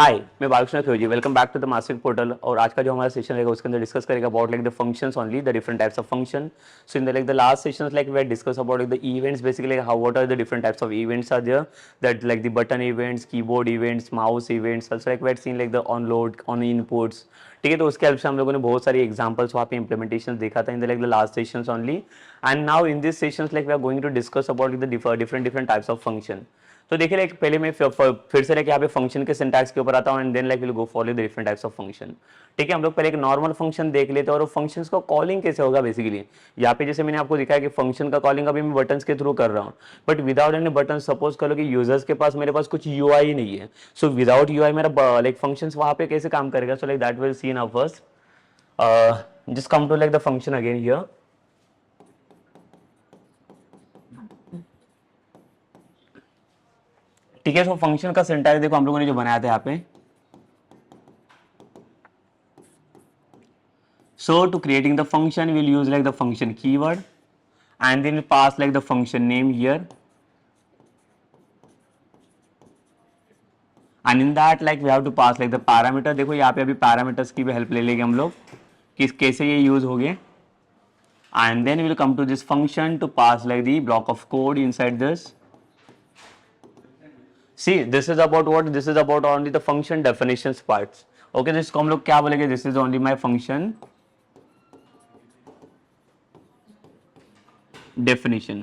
हाय, मैं Balkrishna Khilji. Welcome back to the master portal. और आज का जो हमारा सेशन रहेगा उसके अंदर डिस्कस करेगा about like the functions only, the different types of function. So in the like the last sessions like we discuss about like the events, basically how what are the different types of events are there, that like the button events, keyboard events, mouse events, also like we had seen like the on load, on inputs. ठीक है, तो उसके help से हम लोगों ने बहुत सारी एग्जांपल्स वहाँ पे इंप्लीमेंटेशन देखा था in the like the last sessions only. And now in this sessions like we are going to discuss about the different different types of function. तो देखिए लाइक पहले मैं फिर से लाइक यहाँ पे फंक्शन के सिंटैक्स के ऊपर आता हूँ and then like will go for the different types of function. ठीक है, हम लोग पहले एक नॉर्मल फंक्शन देख लेते हैं और वो फंक्शंस का कॉलिंग कैसे होगा बेसिकली। यहाँ पे जैसे मैंने आपको दिखाया कि फंक्शन का कॉलिंग अभी मैं बटन्स के थ्रू कर रहा हूँ, but without any button. Suppose करो कि यूजर्स के पास मेरे पास कुछ यूआई नहीं है, सो विदाउट यूआई मेरा लाइक फंक्शंस वहाँ पे कैसे काम करेगा। So like that will see now first. Just come to like the function again here. ठीक है, सो फंक्शन का सिंटैक्स देखो हम लोगों ने जो बनाया था यहाँ पे। So to creating the function, we'll use like the function keyword, and then we pass like the function name here, and in that like we have to pass like the parameter। देखो यहाँ पे अभी parameters की भी help ले लेंगे हम लोग किस कैसे ये use होंगे, and then we'll come to this function to pass like the block of code inside this। See, this is about what? This is about only the function definitions parts। Okay, जिसको हम लोग क्या बोलेंगे? This is only my function definition।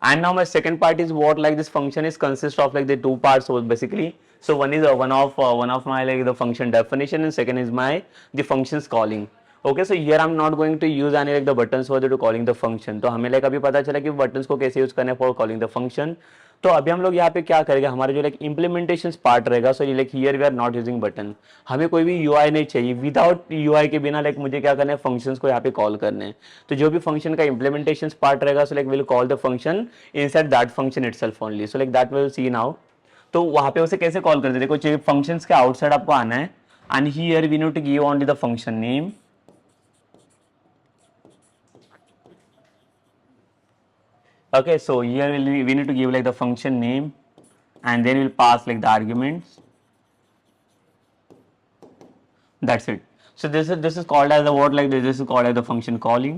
And now my second part is what like this function is consist of like the two parts. So basically, so one is one of my like the function definition, and second is my the functions calling। Okay, so here I'm not going to use any like the buttons for the to calling the function। तो हमें like अभी पता चला कि buttons को कैसे use करना है for calling the function। तो अभी हम लोग यहाँ पे क्या करेंगे, हमारे जो लाइक इम्प्लीमेंटेशन पार्ट रहेगा। So like here we are not using button, हमें कोई भी यूआई नहीं चाहिए। विदाउट यूआई के बिना लाइक मुझे क्या करना है, फंक्शंस को यहाँ पे कॉल करने हैं। तो जो भी फंक्शन का इम्प्लीमेंटेशन पार्ट रहेगा, so like will call the function inside that function itself only. So like that will see now. तो वहाँ पे उसे कैसे कॉल करते हैं, देखो फंक्शंस के आउटसाइड आपको आना है, and here we need to give only the function name. Okay, so here we need to give like the function name, and then we'll pass like the arguments। That's it। So this is called as the what, like this is called as the function calling।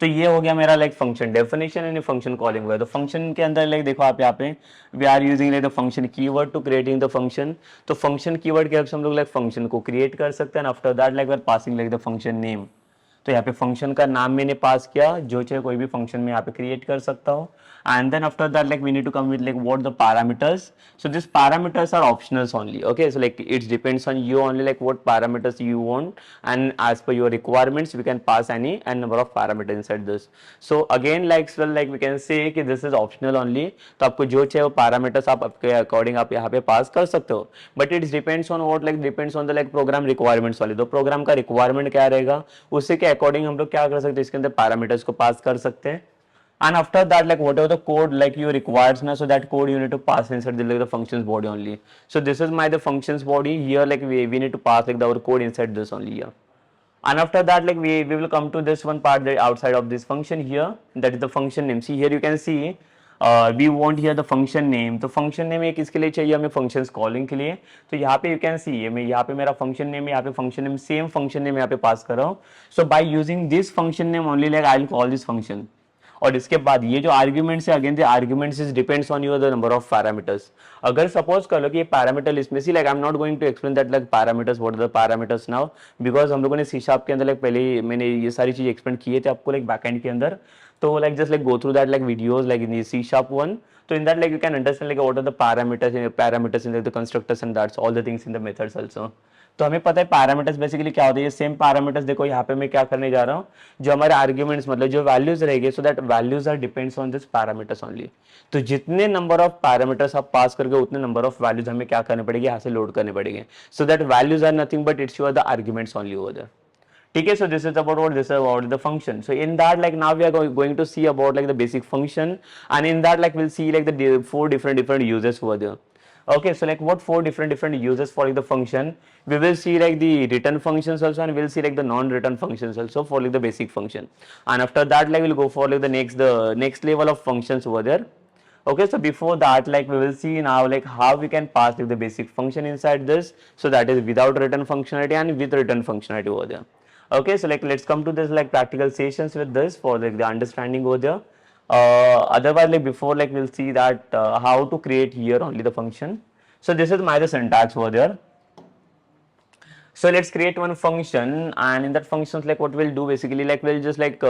तो ये हो गया मेरा like function definition and function calling हुआ। तो function के अंदर like देखो आप यहाँ पे we are using like the function keyword to creating the function. तो फंक्शन कीवर्ड के हेल्प से हम लोग लाइक फंक्शन को क्रिएट कर सकते हैं। After that like we are passing like the function name. तो यहाँ पे फंक्शन का नाम मैंने पास किया, जो चाहे कोई भी फंक्शन में यहाँ पे क्रिएट कर सकता हूँ। And then after that like we need to come with like what the parameters. So this parameters are optionals only. Okay, so like it's depends on you only like what parameters you want, and as per your requirements we can pass any and number of parameters inside this। so again like well like we can say कि this is optional only। तो आपको जो चाहिए वो parameters आप आपके according आप यहाँ पे पास कर सकते हो, but it's depends on what like depends on the like program requirements वाले। तो प्रोग्राम का रिक्वायरमेंट क्या रहेगा उससे के अकॉर्डिंग हम लोग क्या कर सकते हैं, इसके अंदर पैरामीटर्स को पास कर सकते हैं। And after that like whatever the code like you requires now, so that code you need to pass inside the like the functions body only। so this is my the functions body here, like we need to pass like our code inside this only here। and after that like we will come to this one part that outside of this function here, that is the function name। see here you can see we want here the function name। तो function name एक इसके लिए चाहिए हमें functions calling के लिए। तो यहाँ पे you can see मैं यहाँ पे मेरा function name है, यहाँ पे function name same function name यहाँ पे पास कर रहा हूँ। so by using this function name only like I will call this function। और इसके बाद ये जो आर्ग्यूमेंट्स है again the arguments is depends on your the number of parameters. अगर सपोज कर लो कि ये पैरामीटर लिस्ट में see like I am not going to explain that like parameters what are the parameters now, because हम लोगों ने C sharp के अंदर लाइक पहले ही मैंने ये सारी चीज एक्सप्लेन किए थे आपको लाइक बैकएंड के अंदर। तो like just like go through that like videos like in C sharp 1। तो in that like you can understand like what are the parameters in the constructors, and that's all the things in the methods also। तो हमें पता है parameters basically क्या होते हैं। ये same parameters देखो यहाँ पे मैं क्या करने जा रहा हूँ, जो हमारे आर्ग्यूमेंट्स मतलब जो वैल्यूज रहेंगे, so that values are depends on this parameters only. तो जितने नंबर ऑफ पैरामीटर्स आप पास करके उतने नंबर ऑफ वैल्यूज हमें क्या करने पड़ेगी, यहाँ से लोड करने पड़ेगे। So that values are nothing but it's your the arguments only over there. ठीक है, so this is about what, this is about the function। so in that like now we are going to see about like the basic function, and in that like we'll see like the four different uses over there। Okay, so like what four different uses for like the function. We will see like the return functions also, and we'll see like the non-return functions also for like the basic function. And after that, like we'll go for like the next level of functions over there. Okay, so before that, like we will see now like how we can pass like the basic function inside this. So that is without return functionality and with return functionality over there. Okay, so like let's come to this like practical sessions with this for like the understanding over there. Otherwise, like before, like we'll see that how to create here only the function. So this is my the syntax over there. So let's create one function, and in that functions, like what we'll do basically, like we'll just like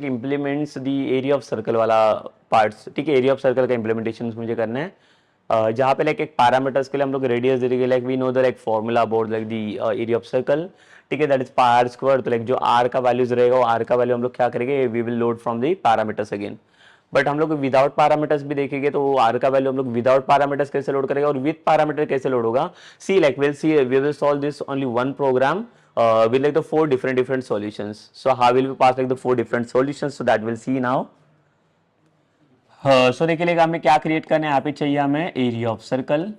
implements the area of circle वाला parts. ठीक है, area of circle का implementations मुझे करना है. जहाँ पे like एक parameters के लिए हम लोग radius दे देंगे, like we know the like formula about like the area of circle. ठीक है, that is pi r square. तो like जो r का values रहेगा वो r का value हम लोग क्या करेंगे, we will load from the parameters again. But हम लोग विदाउट पैरामीटर्स भी देखेंगे तो आर का वैल्यू हम लोग विदाउट पैरामीटर्स कैसे लोड करेंगे और विद पैरामीटर कैसे लोड होगा. See like we will solve this only one program with like the four different solutions. So how will we pass like the four different solutions, so that we'll see now. So देखिए लेगा हमें क्या create करना है. यहाँ पे चाहिए हमें एरिया ऑफ सर्कल.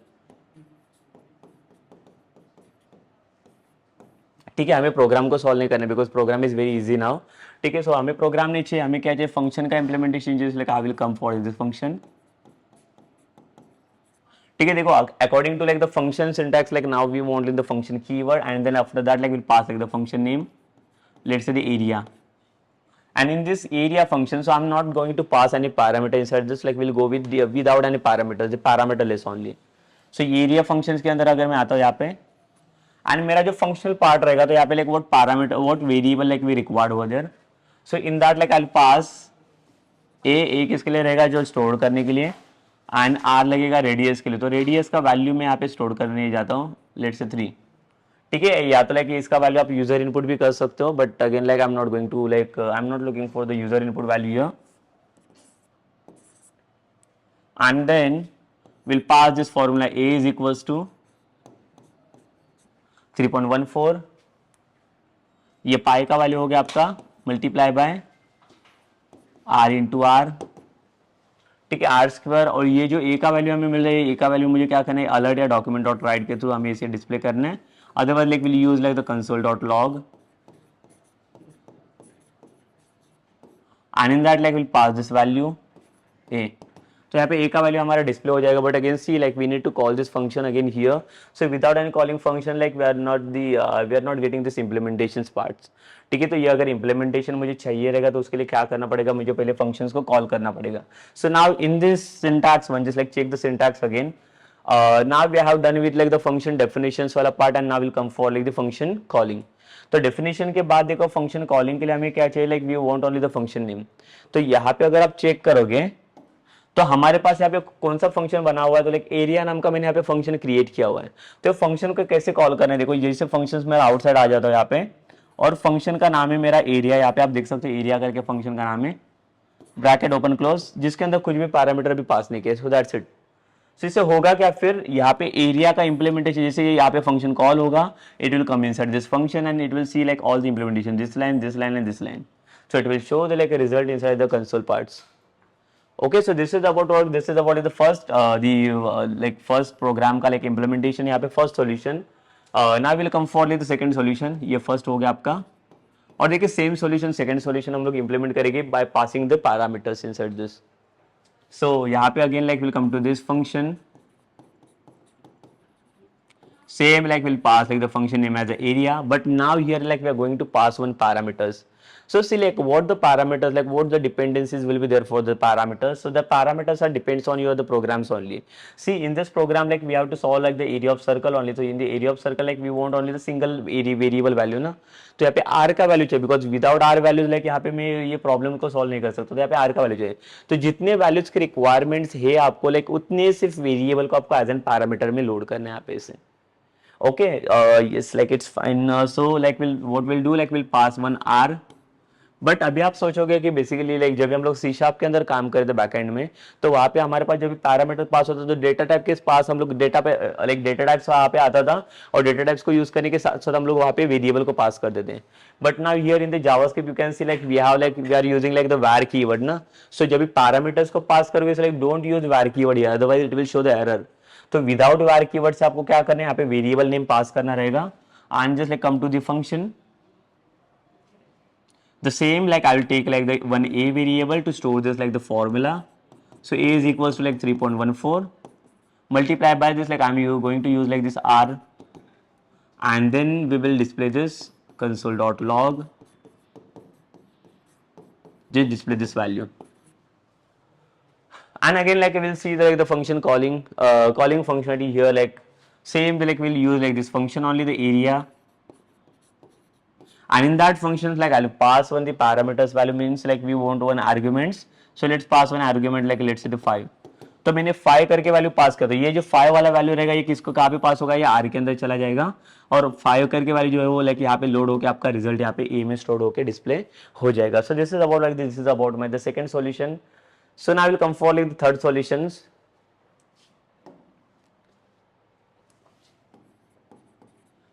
ठीक है, हमें प्रोग्राम को सॉल्व नहीं करना because program is very easy now. ठीक है, सो हमें प्रोग्राम नहीं चाहिए, हमें क्या चाहिए, फंक्शन का इंप्लीमेंटेशन. जैसे like I will come for this function. ठीक है, देखो according to like the function syntax, like now we want like the function keyword and then after that like will pass like the function name, let's say the area. And in this area function, so I'm not going to pass any parameter inside this, like we'll go with the without any parameters, the parameterless only. So area functions के अंदर अगर मैं आता हूँ यहाँ पे, and मेरा जो functional part रहेगा तो यहाँ पे like what parameter, what variable like we required over there. So in that like I'll pass a किसके लिए रहेगा, जो स्टोर करने के लिए, एंड r लगेगा रेडियस के लिए. तो रेडियस का वैल्यू मैं यहाँ पे स्टोर करने जाता हूँ, लेट्स से 3. ठीक है, या तो लाइक इसका वैल्यू आप यूजर इनपुट भी कर सकते हो, but again like I am not going to like I am not looking for the user input value here. And then will pass this formula a is equals to 3.14. ये pi का value हो गया आपका multiply by r into r. ठीक है, are square. और ये जो ए का वैल्यू हमें मिल रहा है, ए का वैल्यू मुझे क्या करना है, अलर्ट या डॉक्यूमेंट डॉट राइट के थ्रू हमें इसे डिस्प्ले करना है. Otherwise like will use like the console dot log, and in that like will pass this value a. तो यहाँ पे ए का वैल्यू हमारा डिस्प्ले हो जाएगा. But again see like we need to call this function again here. So without any calling function like we are not getting this implementation parts. ठीक है, तो ये अगर इम्प्लीमेंटेशन मुझे चाहिए रहेगा तो उसके लिए क्या करना पड़ेगा, मुझे पहले फंक्शंस को कॉल करना पड़ेगा. So now in this syntax one, just like check the syntax again. Now we have done with like the function definitions वाला part, and now we'll come for like the function calling. तो definition के बाद देखो function calling के लिए हमें क्या चाहिए, like we want only the function name. तो यहाँ पे अगर आप चेक करोगे तो हमारे पास यहाँ पे कौन सा फंक्शन बना हुआ है, तो लाइक एरिया नाम का मैंने यहाँ पे फंक्शन क्रिएट किया हुआ है. तो फंक्शन को कैसे कॉल करना है, देखो जैसे फंक्शन मेरा आउटसाइड आ जाता है यहाँ पे, और फंक्शन का नाम है मेरा एरिया. यहाँ पे आप देख सकते हो एरिया करके फंक्शन का नाम है, ब्रैकेट ओपन क्लोज, जिसके अंदर कुछ भी पैरामीटर भी पास नहीं किया. So that's it. सो इससे होगा क्या, फिर यहाँ पे एरिया का इंप्लीमेंटेशन, जैसे यहाँ पे फंक्शन कॉल होगा, it will come inside this function and it will see like all the implementation, this line and this line. So it will show the like a result inside the console parts. Okay, so this is about the first like first program का like implementation, यहाँ पे first solution. Now we'll come for like the second solution. ये first हो गया आपका, और देखिए same solution second solution हम लोग इंप्लीमेंट करेंगे by passing the parameters inside this. So यहाँ पे again like will come to this function, same like we'll pass like the function name as the area, but now here like we are going to pass one parameters. So see like what the parameters, like what the dependencies will be there for the parameters. So the parameters are depends on your the programs only. See in this program like we have to solve like the area of circle only. So in the area of circle like we want only the single variable value ना, तो यहाँ पे r का value चाहिए, because without r values like यहाँ पे मैं ये प्रॉब्लम को सॉल्व नहीं कर सकता. तो यहाँ पे r का वैल्यू चाहिए. तो जितने वैल्यूज के रिक्वायरमेंट्स है आपको लाइक उतने सिर्फ वेरिएबल को आपको एज एन पैरामीटर में लोड करना है यहाँ पे इसे. Okay, yes, like it's fine. So like what we'll do, like we'll pass one r but अभी आप सोचोगे कि बेसिकली लाइक जब भी हम लोग सी शार्प के अंदर काम करते बैकएंड में, तो वहाँ पे हमारे पास जब भी पैरामीटर पास होता था तो डेटा टाइप के पास हम लोग डेटा पे लाइक डेटा टाइप्स वहाँ पे आता था, और डेटा टाइप्स को यूज करने के साथ साथ हम लोग वहाँ पे वेरिएबल को पास कर देते हैं. But now here in the JavaScript you can see like we have like we are using like the var keyword ना. सो जब भी पैरामीटर्स को पास करोगे like don't use var keyword here, otherwise it will show the error. तो without var keyword से आपको क्या करना है, यहाँ पे वेरिएबल नेम पास करना रहेगा. And just like come to the function, the same like I will take like the one a variable to store this like the formula. So a is equals to like 3.14 multiplied by this like I'm going to use like this r, and then we will display this console.log, just display this value. And again like we will see the, like the function calling functionality here, like same like we'll use like this function only, the area. And in that functions like I'll pass one the parameters value, means like we want one arguments. So let's pass one argument like let's say the 5. तो मैंने 5 करके value pass कर दी. ये जो 5 वाला value रहेगा ये किसको कहाँ पे पास होगा, ये आर के अंदर चला जाएगा. और 5 करके वैल्यू जो है वो लाइक यहाँ पे लोड होकर आपका रिजल्ट यहाँ पे ए में स्टोर होकर डिस्प्ले हो जाएगा. सो this is about like this is about my the second solution. So now I will come for like the third solutions.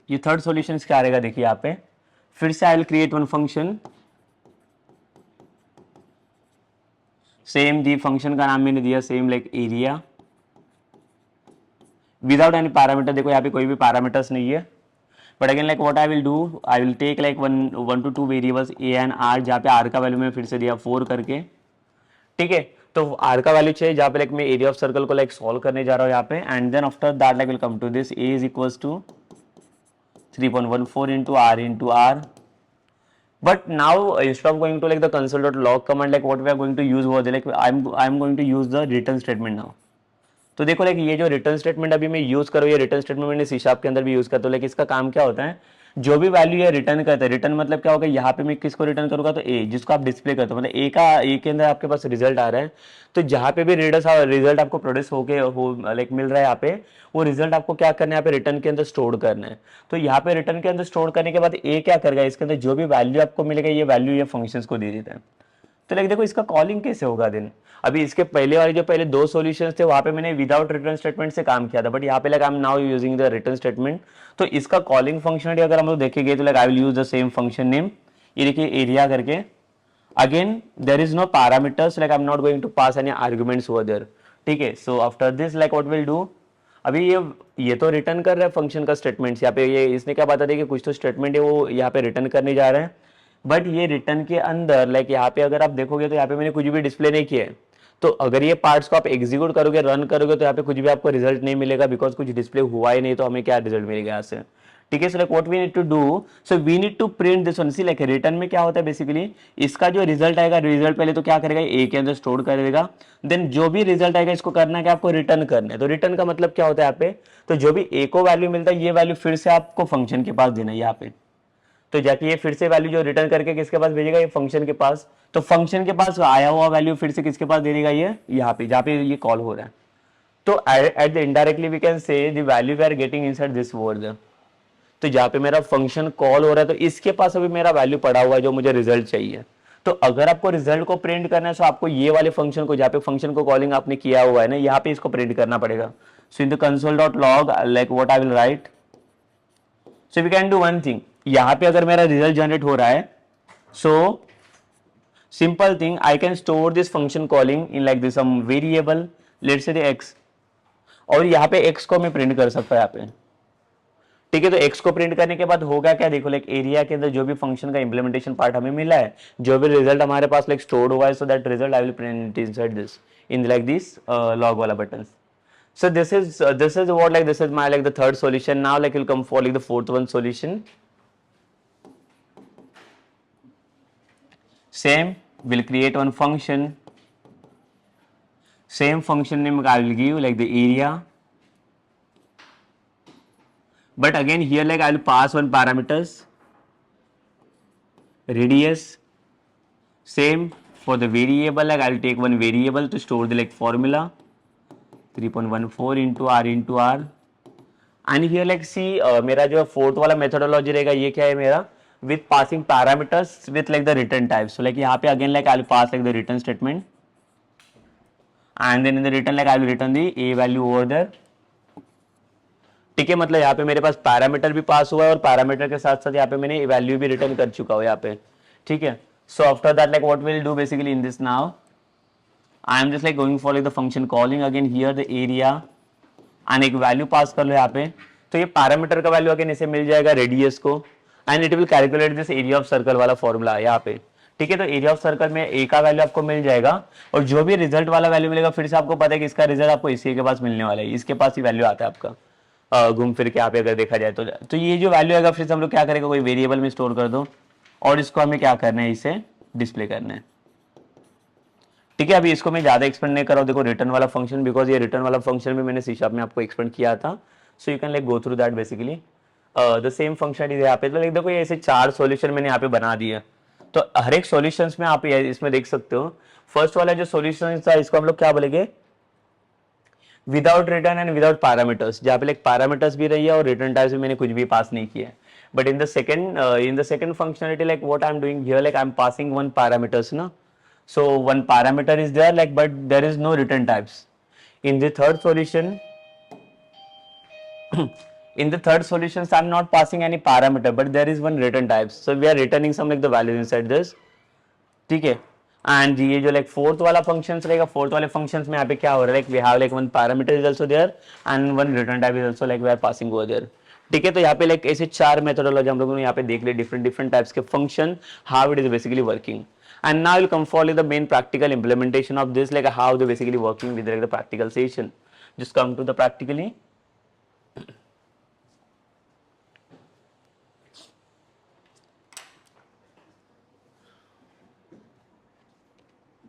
ये थर्ड सॉल्यूशन क्या रहेगा देखिए यहाँ पे. फिर से I will create one function. Same the function का नाम मैंने दिया same like area without any parameter. देखो यहाँ पे कोई भी पैरामीटर्स नहीं है. But again like what I will do, I will take like one to two variables a and r, जहाँ पे आर का वैल्यू मैं फिर से दिया 4 करके. ठीक है, तो आर का वैल्यू चाहिए जहाँ पे लाइक मैं एरिया ऑफ सर्कल को लाइक सॉल्व करने जा रहा हूँ यहाँ पे. And then after that like will come to this a is equals to 3.14 into r into r. But now instead of going to like the console.log command, like what we are going to use was like I'm going to use the return statement now. तो देखो like ये जो return statement अभी मैं use करूँ, ये return statement मैंने C sharp के अंदर भी यूज करता हूँ. लाइक इसका काम क्या होता है, जो भी वैल्यू ये रिटर्न करता है, रिटर्न मतलब क्या होगा, यहाँ पे मैं किसको रिटर्न करूंगा तो ए, जिसको आप डिस्प्ले करते हो, मतलब ए के अंदर आपके पास रिजल्ट आ रहा है. तो जहाँ पे भी रिजल्ट आपको प्रोड्यूस हो लाइक मिल रहा है यहाँ पे, वो रिजल्ट आपको क्या करना है यहाँ पे रिटर्न के अंदर स्टोर करना है. तो यहाँ पे रिटर्न के अंदर स्टोर करने के बाद ए क्या करेगा, इसके अंदर जो भी वैल्यू आपको मिलेगा ये वैल्यू ये फंक्शंस को दे देता है. तो लाइक देखो इसका कॉलिंग कैसे होगा दिन. अभी इसके पहले वाले जो पहले दो सॉल्यूशंस थे वहां पे मैंने विदाउट रिटर्न स्टेटमेंट से काम किया था, बट यहाँ पे like I am now using the return statement. तो इसका कॉलिंग फंक्शनलिटी अगर हम लोग देखेंगे तो like I will use the same function name, ये देखिए एरिया करके. Again there is no parameters, like I am not going to pass any arguments over there. ठीक है, so after this like what will do, अभी ये तो return कर रहा है फंक्शन का स्टेटमेंट्स. यहाँ पे ये इसने क्या बता दिया कि कुछ तो स्टेटमेंट है वो यहाँ पे रिटर्न करने जा रहा है. बट ये रिटर्न के अंदर लाइक यहाँ पे अगर आप देखोगे तो यहाँ पे मैंने कुछ भी डिस्प्ले नहीं किया है. तो अगर ये पार्ट्स को आप एग्जीक्यूट करोगे, रन करोगे, तो यहाँ पे कुछ भी आपको रिजल्ट नहीं मिलेगा, बिकॉज कुछ डिस्प्ले हुआ ही नहीं. तो हमें क्या रिजल्ट मिलेगा यहाँ से. ठीक है, so like what we need to do, so we need to print this one. See like return में क्या होता है बेसिकली, इसका जो रिजल्ट आएगा, रिजल्ट पहले तो क्या करेगा ए के अंदर स्टोर कर देगा. देन जो भी रिजल्ट आएगा इसको करना है कि आपको रिटर्न करना है. तो रिटर्न का मतलब क्या होता है यहाँ पे, तो जो भी ए को वैल्यू मिलता है ये वैल्यू फिर से आपको फंक्शन के पास देना है यहाँ पे. तो जाके ये फिर से वैल्यू जो रिटर्न करके किसके पास भेजेगा, ये फंक्शन के पास. तो फंक्शन के पास आया हुआ वैल्यू फिर से किसके पास दे देगा, ये यहाँ पे जहाँ पे ये कॉल हो रहा है. तो at the indirectly we can say the value we are getting inside this word. तो जहाँ पे मेरा फंक्शन कॉल हो रहा है तो इसके पास अभी मेरा वैल्यू पड़ा हुआ है जो मुझे रिजल्ट चाहिए. तो अगर आपको रिजल्ट को प्रिंट करना है तो आपको ये वाले फंक्शन को, जहाँ पे फंक्शन को कॉलिंग आपने किया हुआ है ना, यहाँ पे इसको प्रिंट करना पड़ेगा. So in the console.log like what I will write, so we can do one thing. यहाँ पे अगर मेरा रिजल्ट जनरेट हो रहा है, so simple thing, I can store this function calling in like this some variable, let's say X, और यहाँ पे एक्स को मैं प्रिंट कर सकता हूँ यहाँ पे. ठीक है, तो एक्स को प्रिंट करने के बाद होगा क्या, देखो लाइक एरिया के अंदर जो भी फंक्शन का इंप्लीमेंटेशन पार्ट हमें मिला है, जो भी रिजल्ट हमारे पास लाइक स्टोर्ड हुआ है, so that result I will print inside this in like this log वाला button. So this is what like this is my like the third solution. Now like we'll come for like the fourth one solution. Same, we'll create one function. Same function name I will give like the area. But again here like I will pass one parameters. Radius. Same for the variable, like I will take one variable to store the like formula. 3.14 into r. And here like see मेरा जो fourth वाला methodology रहेगा ये क्या है मेरा, with passing parameters with like the return type. So like यहाँ पे again like I'll pass like the return statement, and then in the return like I will return the a value over there. ठीक है, मतलब यहाँ पे मेरे पास parameter भी पास हुआ है और पैरामीटर के साथ साथ यहाँ पे मैंने वैल्यू भी रिटर्न कर चुका हूँ यहाँ पे. ठीक है, so after that like what will do basically in this now, I am just like going for the function calling again here the area and एक वैल्यू पास कर लो यहाँ पे. तो ये पैरामीटर का वैल्यू अगेन इसे मिल जाएगा रेडियस को, and it will calculate this area of circle वाला फॉर्मूला यहाँ पे. ठीक है, तो एरिया ऑफ सर्कल में ए का वैल्यू आपको मिल जाएगा, और जो भी रिजल्ट वाला वैल्यू मिलेगा फिर से आपको पता है कि इसका रिजल्ट आपको इसी के पास मिलने वाला है, इसके पास ही वैल्यू आता है आपका घूम फिर के यहाँ पे अगर देखा जाए तो ये जो वैल्यू आएगा फिर से हम लोग क्या करेंगे, कोई वेरिएबल में स्टोर कर दो और इसको हमें क्या करना है, इसे डिस्प्ले करना है. ठीक है, अभी इसको मैं ज्यादा एक्सप्लेन नहीं कर रहा हूँ. देखो रिटर्न वाला फंक्शन, बिकॉज ये रिटर्न वाला फंक्शन भी मैंने C# में आपको एक्सप्लेन किया था, so you can like go through that basically the same function is यहाँ पे. तो लाइक देखो ये ऐसे 4 सॉल्यूशन मैंने यहाँ पे बना दिए, तो हर एक सॉल्यूशंस में आप इसमें देख सकते हो. फर्स्ट वाला जो सॉल्यूशन था इसको हम लोग क्या बोलेंगे, without return and without parameters, जहाँ पे लाइक पैरामीटर्स भी रही है और रिटर्न टाइप्स भी मैंने कुछ भी पास नहीं किया. But in the second functionality like what I am doing here, like I am passing one parameters ना, so one parameter is there like but there is no return types. In the third solution in the third solutions I'm not passing any parameter but there is one return types, so we are returning some like the values inside this. ठीक है, and ये जो like fourth वाला functions रहेगा, fourth वाले functions में यहाँ पे क्या हो रहा है, like we have like one parameter is also there and one return type is also like we are passing over there. ठीक है, तो यहाँ पे like ऐसे 4 मेथोडोलॉजी हम लोगों ने यहाँ पे देख लिए, different types के function, how it is basically working. And now we'll come for like the main practical implementation of this, like how they basically working with like the practical session. Just come to the practically.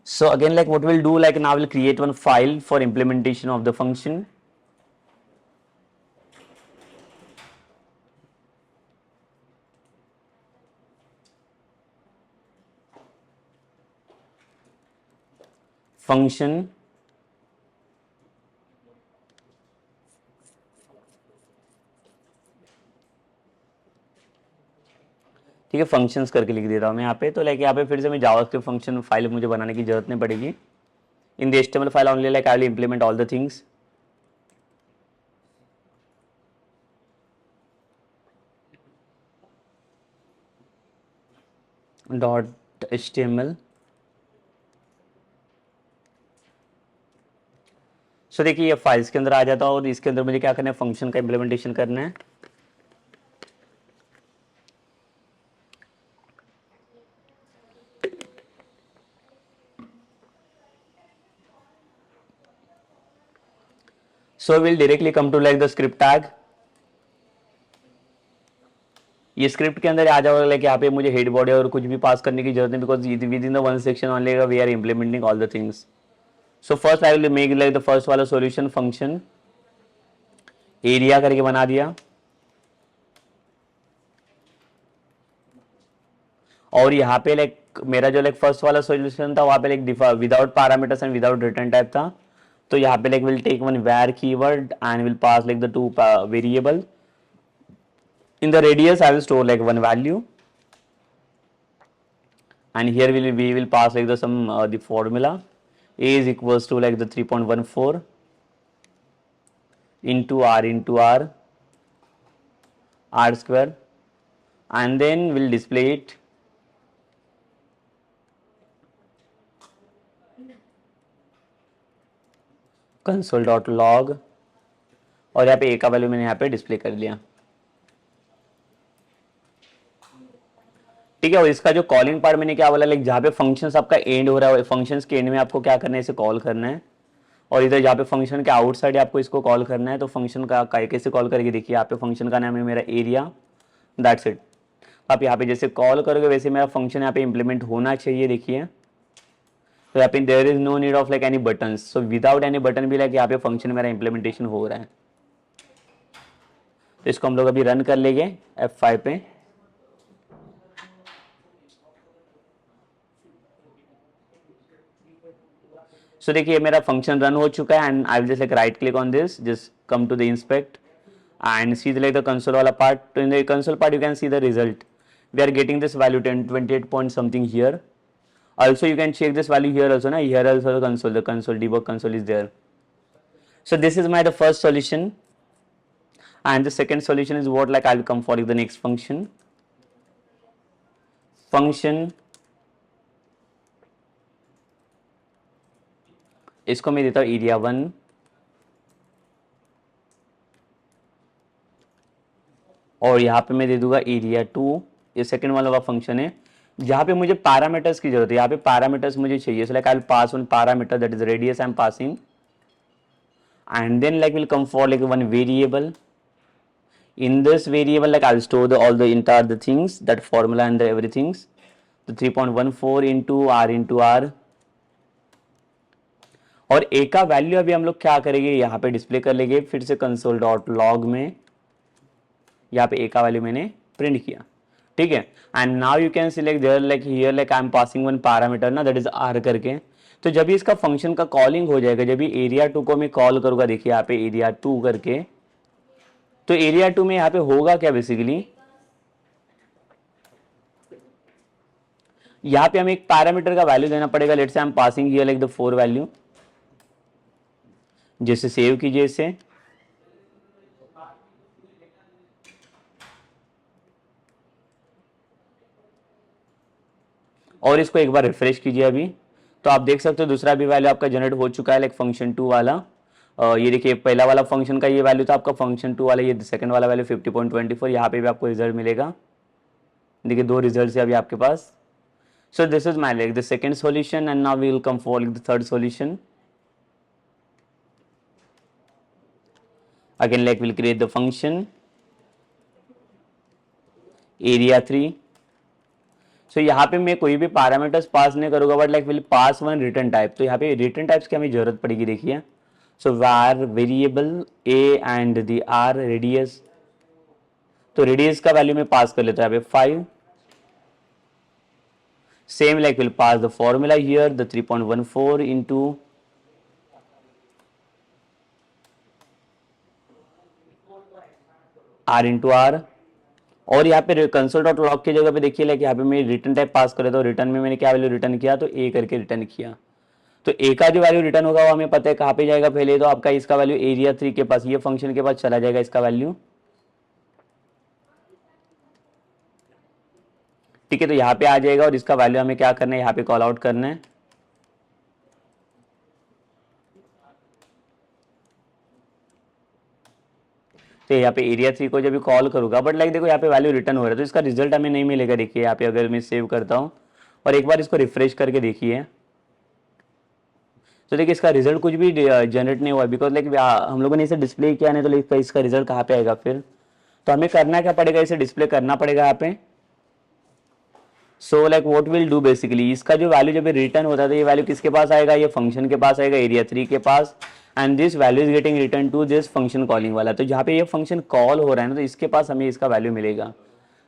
So again like what we'll do, like now we'll create one file for implementation of the function. Function ठीक है, functions करके लिख देता हूँ मैं यहाँ पे. तो लाइक यहाँ पे फिर से मैं जावास्क्रिप्ट फंक्शन फाइल मुझे बनाने की जरूरत नहीं पड़ेगी. In the HTML file only like I will implement all the things. .html. सो देखिए ये फाइल्स के अंदर आ जाता है और इसके अंदर मुझे क्या करना है, फंक्शन का इम्प्लीमेंटेशन करना है. So will directly come to like the script tag. ये स्क्रिप्ट के अंदर आ जाओगे, लाइक यहाँ पे मुझे हेड बॉडी और कुछ भी पास करने की जरूरत नहीं, because within the one section only we are implementing all the things. So first I will make like the first वाला सॉल्यूशन फंक्शन एरिया करके बना दिया, और यहाँ पे लाइक मेरा जो लाइक फर्स्ट वाला सॉल्यूशन था वहाँ पे like without parameters and without return type था. तो यहाँ पे like will take one var keyword and will pass like the 2 variable. In the radius I will store like one value, and here we will pass like the formula a is equals to like the 3.14 into r square, and then we'll display it. console.log, और यहाँ पे a का value मैंने यहाँ पे display कर लिया. ठीक है, और इसका जो कॉलिंग पार्ट मैंने क्या बोला, लाइक जहाँ पे फंक्शंस आपका एंड हो रहा है, फंक्शंस के एंड में आपको क्या करना है, इसे कॉल करना है, और इधर जहाँ पे फंक्शन के आउटसाइड आपको इसको कॉल करना है. तो फंक्शन का कैसे कॉल करके देखिए, यहाँ पे फंक्शन का नाम है मेरा एरिया, दैट्स इट. आप यहाँ पे जैसे कॉल करोगे वैसे मेरा फंक्शन यहाँ पे इंप्लीमेंट होना चाहिए. देखिए तो यहाँ पे there is no need of like any button, so without any button भी लाइक यहाँ पे फंक्शन मेरा इंप्लीमेंटेशन हो रहा है. तो इसको हम लोग अभी रन कर लेंगे F5 पे. सो देखिए मेरा फंक्शन रन हो चुका है, and I will just like right click on this, just come to the inspect and see like the console वाला पार्ट. तो in the console part you can see the result. we are getting this value 10 28 point something here. Also you can check this value here also, na, here also the console debug console is there. So this is my the first solution, and the second solution is what, like I'll come for the next function इसको मैं देता हूँ area 1, और यहाँ पे मैं दे दूंगा area 2. ये सेकंड वाला का फंक्शन है जहाँ पे मुझे पैरामीटर्स की जरूरत है. यहाँ पे पैरामीटर्स मुझे चाहिए, सो like I will pass one parameter that is radius I am passing, and then like will come for like one variable. In this variable, like I'll store all the entire the things, that formula and the everything. The 3.14 into r, और ए का value अभी हम लोग क्या करेंगे, यहाँ पे display कर लेंगे फिर से कंसोल डॉट लॉग में. यहाँ पे ए का वैल्यू मैंने प्रिंट किया, ठीक है. And now you can select there like here like I am passing one parameter ना, दैट इज आर करके. तो जब भी इसका फंक्शन का कॉलिंग हो जाएगा, जब भी एरिया 2 को मैं कॉल करूंगा, देखिए यहाँ पे एरिया 2 करके, तो एरिया 2 में यहाँ पे होगा क्या बेसिकली, यहाँ पे हमें एक पैरामीटर का वैल्यू देना पड़ेगा. Let's say I am passing here like the 4 value. जैसे सेव कीजिए इसे, और इसको एक बार रिफ्रेश कीजिए अभी, तो आप देख सकते हो दूसरा भी वैल्यू आपका जनरेट हो चुका है लाइक फंक्शन 2 वाला. ये देखिए पहला वाला फंक्शन का ये वैल्यू था आपका, फंक्शन 2 वाला ये सेकंड वाला वैल्यू 50.24. यहाँ पे भी आपको रिजल्ट मिलेगा, देखिए 2 रिजल्ट है अभी आपके पास. So this is my like the second solution, and now we will come for the third solution. Again like will create the function area 3. So यहाँ पे मैं कोई भी पैरामीटर्स पास नहीं करूंगा, but like will pass one return type. तो यहाँ पे रिटर्न टाइप्स की हमें जरूरत पड़ेगी, देखिए. सो var variable a and the r radius, तो रेडियस का वैल्यू मैं पास कर लेता हूँ यहाँ पे 5. Same like will pass the formula here the 3.14 into r into r. और यहाँ पे कंसोल डॉट लॉग की जगह पे देखिए लाइक यहाँ पे मैं रिटर्न टाइप पास कर लेता हूँ. रिटर्न में मैंने क्या वैल्यू रिटर्न किया, तो ए करके रिटर्न किया. तो ए का जो वैल्यू रिटर्न होगा वो हमें पता है कहाँ पे जाएगा पहले, तो आपका इसका वैल्यू एरिया 3 के पास, ये फंक्शन के पास चला जाएगा इसका वैल्यू, ठीक है. तो यहाँ पे आ जाएगा और इसका वैल्यू हमें क्या करना है, यहाँ पे कॉल आउट करना है. तो यहाँ पे एरिया 3 को जब भी कॉल करूंगा, बट लाइक देखो यहाँ पे वैल्यू रिटर्न हो रहा है, तो इसका रिजल्ट हमें नहीं मिलेगा. देखिए यहाँ पे अगर मैं सेव करता हूँ और एक बार इसको रिफ्रेश करके देखिए, तो देखिए इसका रिजल्ट कुछ भी जनरेट नहीं हुआ, बिकॉज लाइक हम लोगों ने इसे डिस्प्ले किया नहीं, तो इसका रिजल्ट कहाँ पे आएगा फिर. तो हमें करना क्या पड़ेगा, इसे डिस्प्ले करना पड़ेगा यहाँ पे. सो like what will do basically, इसका जो वैल्यू जब रिटर्न होता है, तो ये वैल्यू किसके पास आएगा, ये फंक्शन के पास आएगा एरिया 3 के पास, and this value is getting return to this function calling वाला. तो जहाँ पे ये फंक्शन कॉल हो रहा है ना, तो इसके पास हमें इसका वैल्यू मिलेगा.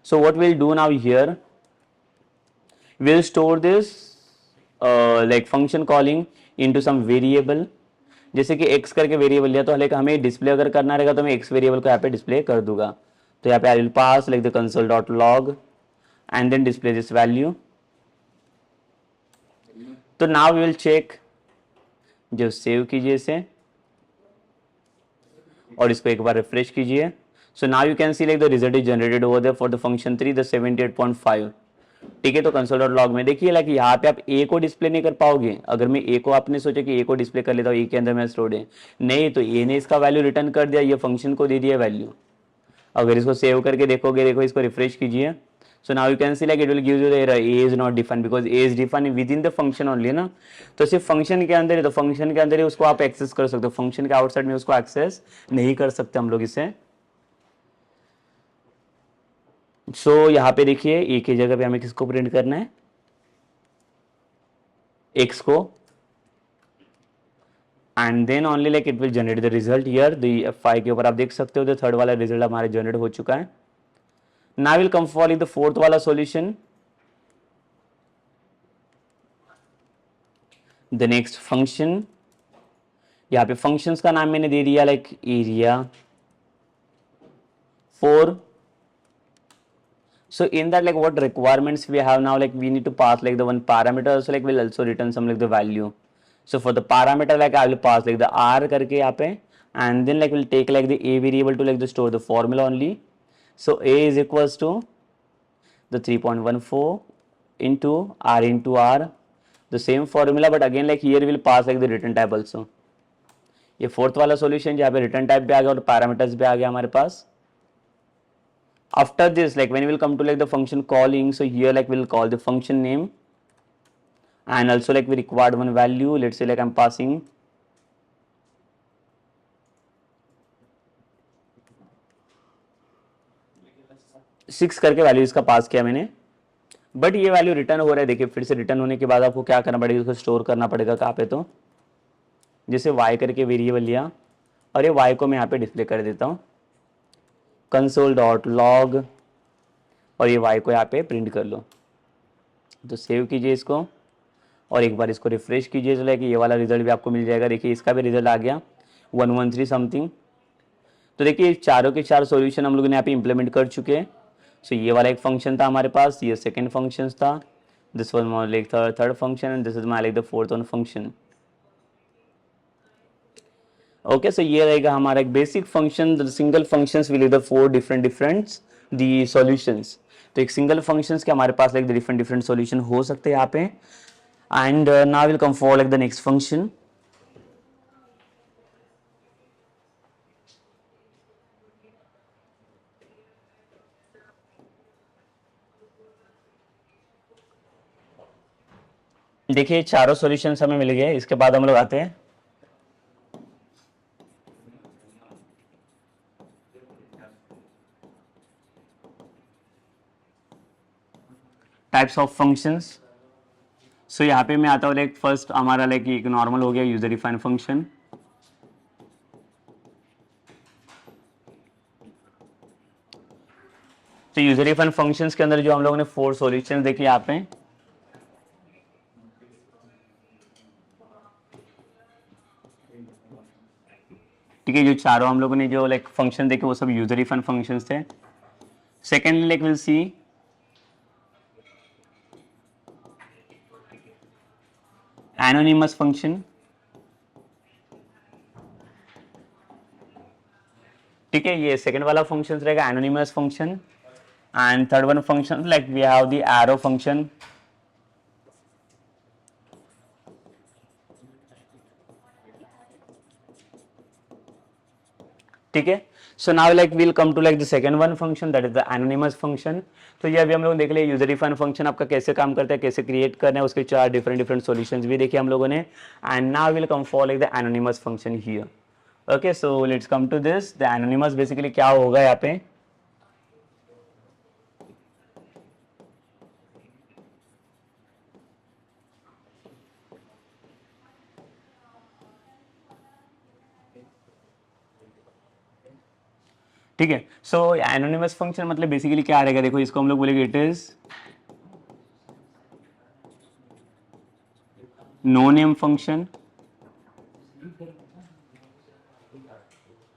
So what will do now here, will store this like function calling into some variable. जैसे कि x करके वेरिएबल लिया, तो लाइक हमें डिस्प्ले अगर करना रहेगा तो मैं x वेरिएबल को यहाँ पे डिस्प्ले कर दूंगा. तो यहाँ पे I will pass like the console dot log and then display this value. तो नाउ वी विल चेक, जो सेव कीजिए इसे और इसको एक बार रिफ्रेश कीजिए. So now you can see like the result is generated over there for the function 3 the 78.5, ठीक है. तो कंसोल डॉट लॉग में देखिए लाइक यहाँ पे आप ए को डिस्प्ले नहीं कर पाओगे. अगर मैं ए को, आपने सोचा कि ए को डिस्प्ले कर लेता हूँ, ए के अंदर मैं स्टोर्ड है नहीं, तो ए ने इसका वैल्यू रिटर्न कर दिया, ये फंक्शन को दे दिया वैल्यू. अगर इसको सेव करके देखोगे, देखो इसको रिफ्रेश कीजिए. So now you can see like it will give you the error A is not defined, because A is defined with in the function only ना. तो सिर्फ फंक्शन के अंदर है, तो फंक्शन के अंदर ही उसको आप एक्सेस कर सकते हो, फंक्शन के आउटसाइड में उसको एक्सेस नहीं कर सकते हम लोग इसे. सो यहाँ पे देखिए ए की जगह पे हमें किसको प्रिंट करना है, x को, and then only like it will generate the result here the F5 के ऊपर. आप देख सकते हो द थर्ड वाला रिजल्ट हमारे जनरेट हो चुका है. Now will come for the fourth वाला सॉल्यूशन, द नेक्स्ट फंक्शन. यहाँ पे फंक्शंस का नाम मैंने दे दिया like area 4. So in that, like what requirements we have now, like we need to pass like the one parameter, so like we'll also return some like the value. So for the parameter, like I will pass like the r करके यहाँ पे, and then like we'll take like the a variable to like the store the formula only. So a is equals to the 3.14 into r, the same formula, but again like here we'll pass like the return type also. ये fourth वाला solution जहाँ पे return type भी आ गया और parameters भी आ गया हमारे पास. After this, like when we will come to like the function calling, so here like we'll call the function name, and also like we required one value. Let's say like I'm passing six करके value इसका पास किया मैंने, but ये value return हो रहा है. देखिए फिर से रिटर्न होने के बाद आपको क्या करना पड़ेगा, इसको स्टोर करना पड़ेगा कहाँ पे, तो जैसे y करके वेरिएबल लिया और ये y को मैं यहाँ पे डिस्प्ले कर देता हूँ console.log, और ये y को यहाँ पे प्रिंट कर लो. तो सेव कीजिए इसको और एक बार इसको रिफ्रेश कीजिए, तो लाइक ये वाला रिजल्ट भी आपको मिल जाएगा. देखिए इसका भी रिजल्ट आ गया 113 समथिंग. तो देखिए चारों के चार सॉल्यूशन हम लोगों ने यहाँ पे इम्प्लीमेंट कर चुके हैं. सो ये वाला एक फंक्शन था हमारे पास, ये सेकंड फंक्शन था, this was my like third function, and this is my like the fourth one function. Okay, so ये रहेगा हमारा एक basic function. Single functions will the four different the solutions. तो एक सिंगल फंक्शंस के हमारे पास लाइक द डिफरेंट सॉल्यूशन हो सकते हैं यहाँ पे. And now will come for like the next function. देखिए चारों सॉल्यूशंस हमें मिल गए. इसके बाद हम लोग आते हैं टाइप्स ऑफ फंक्शंस. सो यहाँ पे मैं आता हूँ लाइक फर्स्ट हमारा लाइक एक नॉर्मल हो गया यूजर डिफाइंड फंक्शन. तो यूजर डिफाइंड फंक्शंस के अंदर जो हम लोगों ने फोर सॉल्यूशंस देखे यहाँ पे, ठीक है, जो चारों हम लोगों ने जो लाइक फंक्शन देखे वो सब यूजर डिफाइंड फंक्शंस थे. Secondly like will see anonymous function. ठीक है, ये सेकंड वाला फंक्शन रहेगा anonymous function. And third one function like we have the arrow function. ठीक है, so now like will come to like the second one function, that is the anonymous function. तो ये अभी हम लोग देख लिया यूजर डिफाइंड फंक्शन आपका कैसे काम करता है, कैसे क्रिएट करना है, उसके चार डिफरेंट सॉल्यूशंस भी देखे हम लोगों ने. And now will come for like the anonymous function here. Okay, so let's come to this. The anonymous basically क्या होगा यहाँ पे, ठीक है. सो एनोनिमस फंक्शन मतलब बेसिकली क्या रहेगा, देखो इसको हम लोग बोलेंगे it is no name function.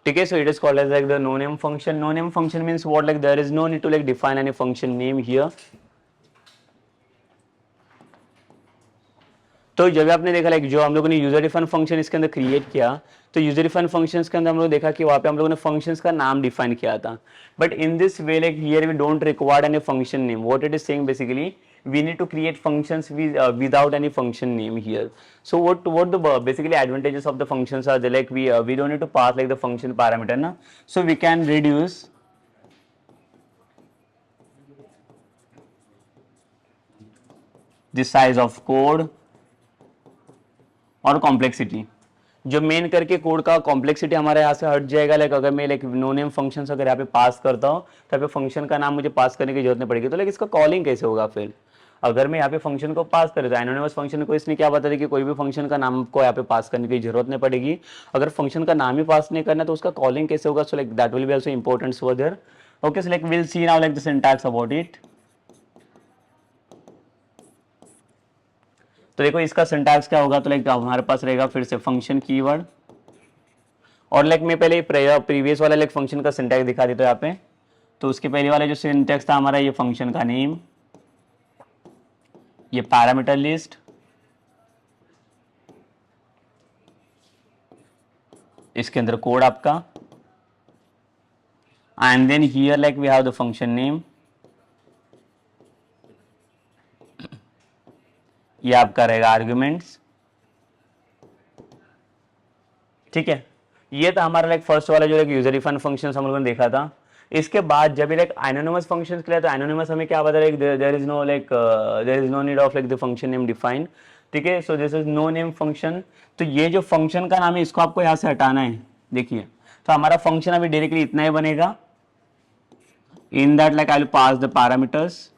ठीक है, so it is called as like the no name function. No name function means what, like there is no need to like define any function name here. तो जब आपने देखा like जो हम लोगों ने यूजर डिफाइन फंक्शन इसके अंदर क्रिएट किया, तो यूजर डिफाइन फंक्शंस के अंदर हम लोग देखा कि वहाँ पे हम लोगों ने फंक्शंस का नाम डिफाइन किया था. But in this way like here we don't require any function name. What it is saying basically, we need to create functions without any function name here. So what the basically advantages of the functions are, they like we don't need to pass like the function parameter na, so we can reduce the size of code और complexity. जो main करके code का complexity हमारे यहाँ से हट जाएगा. Like अगर मैं लाइक नो नेम फंक्शंस अगर यहाँ पे पास करता हूँ तो यहाँ पे फंक्शन का नाम मुझे पास करने की जरूरत नहीं पड़ेगी. तो लाइक इसका कॉलिंग कैसे होगा फिर, अगर मैं यहाँ पे फंक्शन को पास कर देता, एनोनिमस फंक्शन को इसने क्या बता दिया कि कोई भी फंक्शन का नाम को यहाँ पे पास करने की जरूरत नहीं पड़ेगी. अगर फंक्शन का नाम ही पास नहीं करना तो उसका कॉलिंग कैसे होगा. So like that will be also important over there. Okay, so like will see now like the syntax about it. तो देखो इसका सिंटैक्स क्या होगा, तो लाइक हमारे पास रहेगा फिर से फंक्शन कीवर्ड, और लाइक मैं पहले प्रीवियस वाला लाइक फंक्शन का सिंटैक्स दिखा देता हूँ यहाँ पे. तो उसके पहले वाला जो सिंटेक्स था हमारा, ये फंक्शन का नेम, ये पैरामीटर लिस्ट, इसके अंदर कोड आपका, and then here like we have the function name, ये आपका रहेगा आर्ग्यूमेंट्स, ठीक है। ये था हमारा लाइक फर्स्ट वाला जो लाइक यूजर डिफाइंड फंक्शंस हम लोगों ने देखा था। इसके बाद जब ये लाइक एनोनिमस फंक्शंस के लिए, तो एनोनिमस हमें क्या बता रहा है, there is no like there is no need of like the function name define, ठीक है। So this is no name function. तो ये जो फंक्शन का नाम है इसको आपको यहाँ से हटाना है, देखिए। तो हमारा फंक्शन अभी डायरेक्टली इतना ही बनेगा, इन that like I will pass the parameters.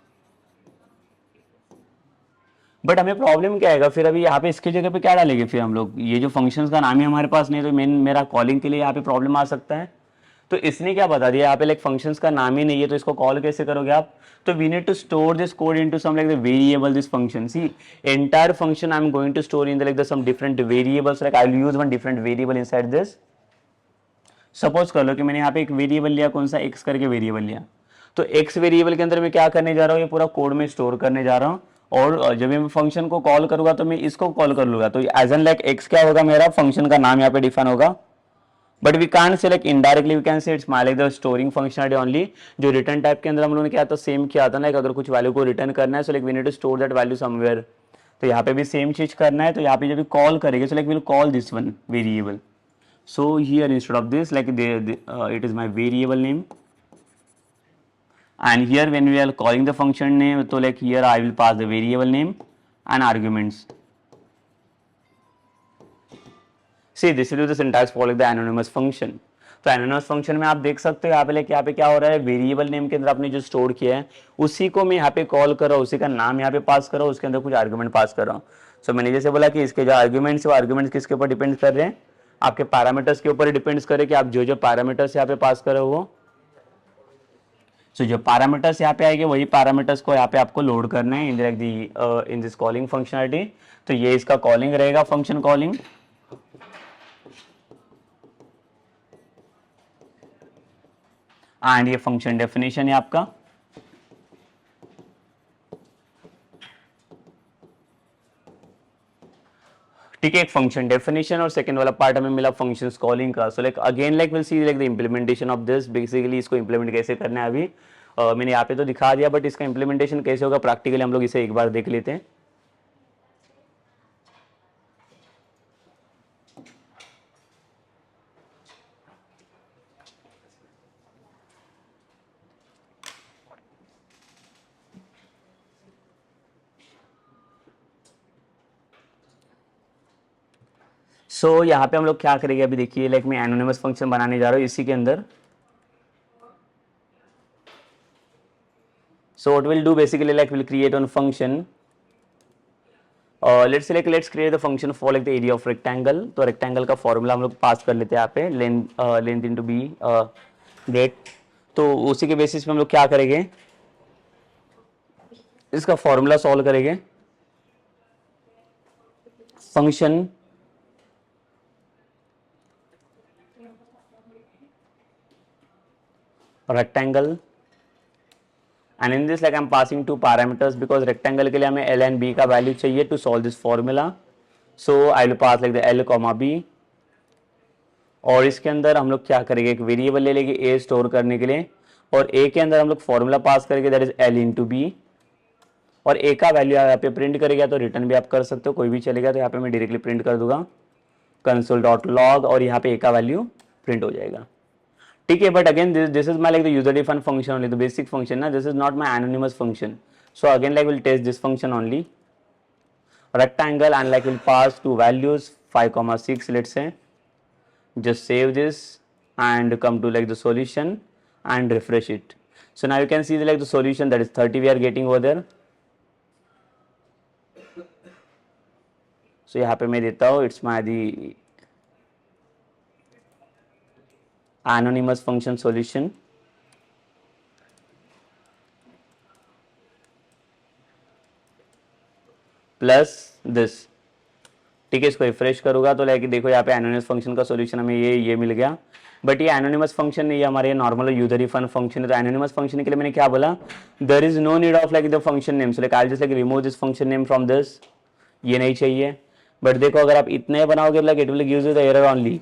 But हमें प्रॉब्लम क्या आएगा फिर, अभी यहाँ पे इसकी जगह पे क्या डालेंगे फिर हम लोग, ये जो फंक्शंस का नाम है हमारे पास नहीं, तो मेरा कॉलिंग के लिए यहाँ पे प्रॉब्लम आ सकता है। तो इसने क्या बता दिया, यहाँ पे लाइक फंक्शंस का नाम ही नहीं है, तो इसको कॉल कैसे करोगे आप। तो we need to store this code into some like the variable this function. See entire function I am going to store in the like the some different variables, like I will use one different variable inside this. Suppose कर लो कि मैंने यहाँ पे एक variable लिया, कौन सा, एक्स करके वेरिएबल लिया। तो एक्स वेरिएबल के अंदर मैं क्या करने जा रहा हूँ, ये पूरा कोड में स्टोर करने जा रहा हूँ। और जब मैं फंक्शन को कॉल करूंगा तो मैं इसको कॉल कर लूंगा, तो एज एन लाइक एक्स क्या होगा, मेरा फंक्शन का नाम यहाँ पे डिफाइन होगा। But we can't say like indirectly we can say it's my like the storing functionality only. जो रिटर्न टाइप के अंदर हम लोगों ने क्या था, सेम किया था ना, अगर कुछ वैल्यू को रिटर्न करना है, so like we need to store that value somewhere. तो यहाँ पे भी सेम चीज करना है। तो यहाँ पे जब भी कॉल करेंगे, सो like will call this one variable. So here instead of this, like it is my variable name, and here when we are calling the function name, so like here I will pass the variable name and arguments. See, this is the syntax for like the anonymous function. तो anonymous function में आप देख सकते हो यहाँ पे क्या हो रहा है, वेरिएबल नेम के अंदर आपने जो स्टोर किया है उसी को मैं यहाँ पे कॉल कर रहा हूँ, उसी का नाम यहाँ पे पास कर रहा हूँ, उसके अंदर कुछ आर्ग्यूमेंट पास कर रहा हूँ। सो मैंने जैसे बोला कि इसके जो आर्ग्यूमेंट्स, वो आर्ग्यूमेंट्स किसके ऊपर डिपेंड कर रहे हैं, आपके पैरामीटर्स के ऊपर डिपेंड्स करे कि आप जो जो पैरामीटर्स यहाँ पे पास करो वो। सो जो पैरामीटर्स यहाँ पे आएंगे वही पैरामीटर्स को यहाँ पे आपको लोड करना है इन दिस कॉलिंग फंक्शनलिटी। तो ये इसका कॉलिंग रहेगा, फंक्शन कॉलिंग। एंड ये फंक्शन डेफिनेशन है आपका। ठीक है, एक फंक्शन डेफिनेशन और सेकंड वाला पार्ट हमें मिला फंक्शंस कॉलिंग का। So like again like will C like the implementation of this. Basically इसको इंप्लीमेंट कैसे करना है अभी मैंने यहाँ पे तो दिखा दिया, बट इसका इंप्लीमेंटेशन कैसे होगा प्रैक्टिकली हम लोग इसे एक बार देख लेते हैं। सो यहाँ पे हम लोग क्या करेंगे अभी देखिए, लाइक मैं एनोनिमस फंक्शन बनाने जा रहा हूँ इसी के अंदर। So what we'll do basically, like we'll create one function. Let's select, let's create the function for like the area of rectangle. तो rectangle का फॉर्मूला हम लोग पास कर लेते हैं यहाँ पे, लेंथ इनटू बी गेट। तो उसी के बेसिस पे हम लोग क्या करेंगे, इसका फॉर्मूला सॉल्व करेंगे। Function rectangle, and in this like I'm passing two parameters because rectangle के लिए हमें l and b का वैल्यू चाहिए to solve this formula. So I will pass like the l, b। और इसके अंदर हम लोग क्या करेंगे, एक वेरिएबल ले लेंगे a स्टोर करने के लिए, और a के अंदर हम लोग फॉर्मूला पास करेंगे that is l into b. और a का वैल्यू यहाँ पे प्रिंट करेगा, तो रिटर्न भी आप कर सकते हो, कोई भी चलेगा। तो यहाँ पे मैं डायरेक्टली प्रिंट कर दूंगा console.log, और यहाँ पे a का वैल्यू प्रिंट हो जाएगा। ठीक है, but again this is my like the user defined function only, the basic function ना, this is not my anonymous function. So again like will test this function only rectangle, and like will pass two values 5,6, let's say। Just save this and come to like the solution and refresh it. So now you can see like the solution, that is 30 we are getting over there। So यहाँ पे मैं देता हूँ it's my the anonymous function solution plus this ठीक है, इसको refresh करूंगा तो लाइक देखो यहाँ पे एनोनिमस फंक्शन का सॉल्यूशन हमें ये मिल गया। बट ये एनोनिमस फंक्शन ये हमारे नॉर्मल यूजर डिफाइंड फंक्शन है। तो एनोनिमस फंक्शन के लिए मैंने क्या बोला, there is no need of like the function name, so like I just like remove this function name from this, ये नहीं चाहिए। बट देखो अगर आप इतने बनाओगे like it will give you the error only.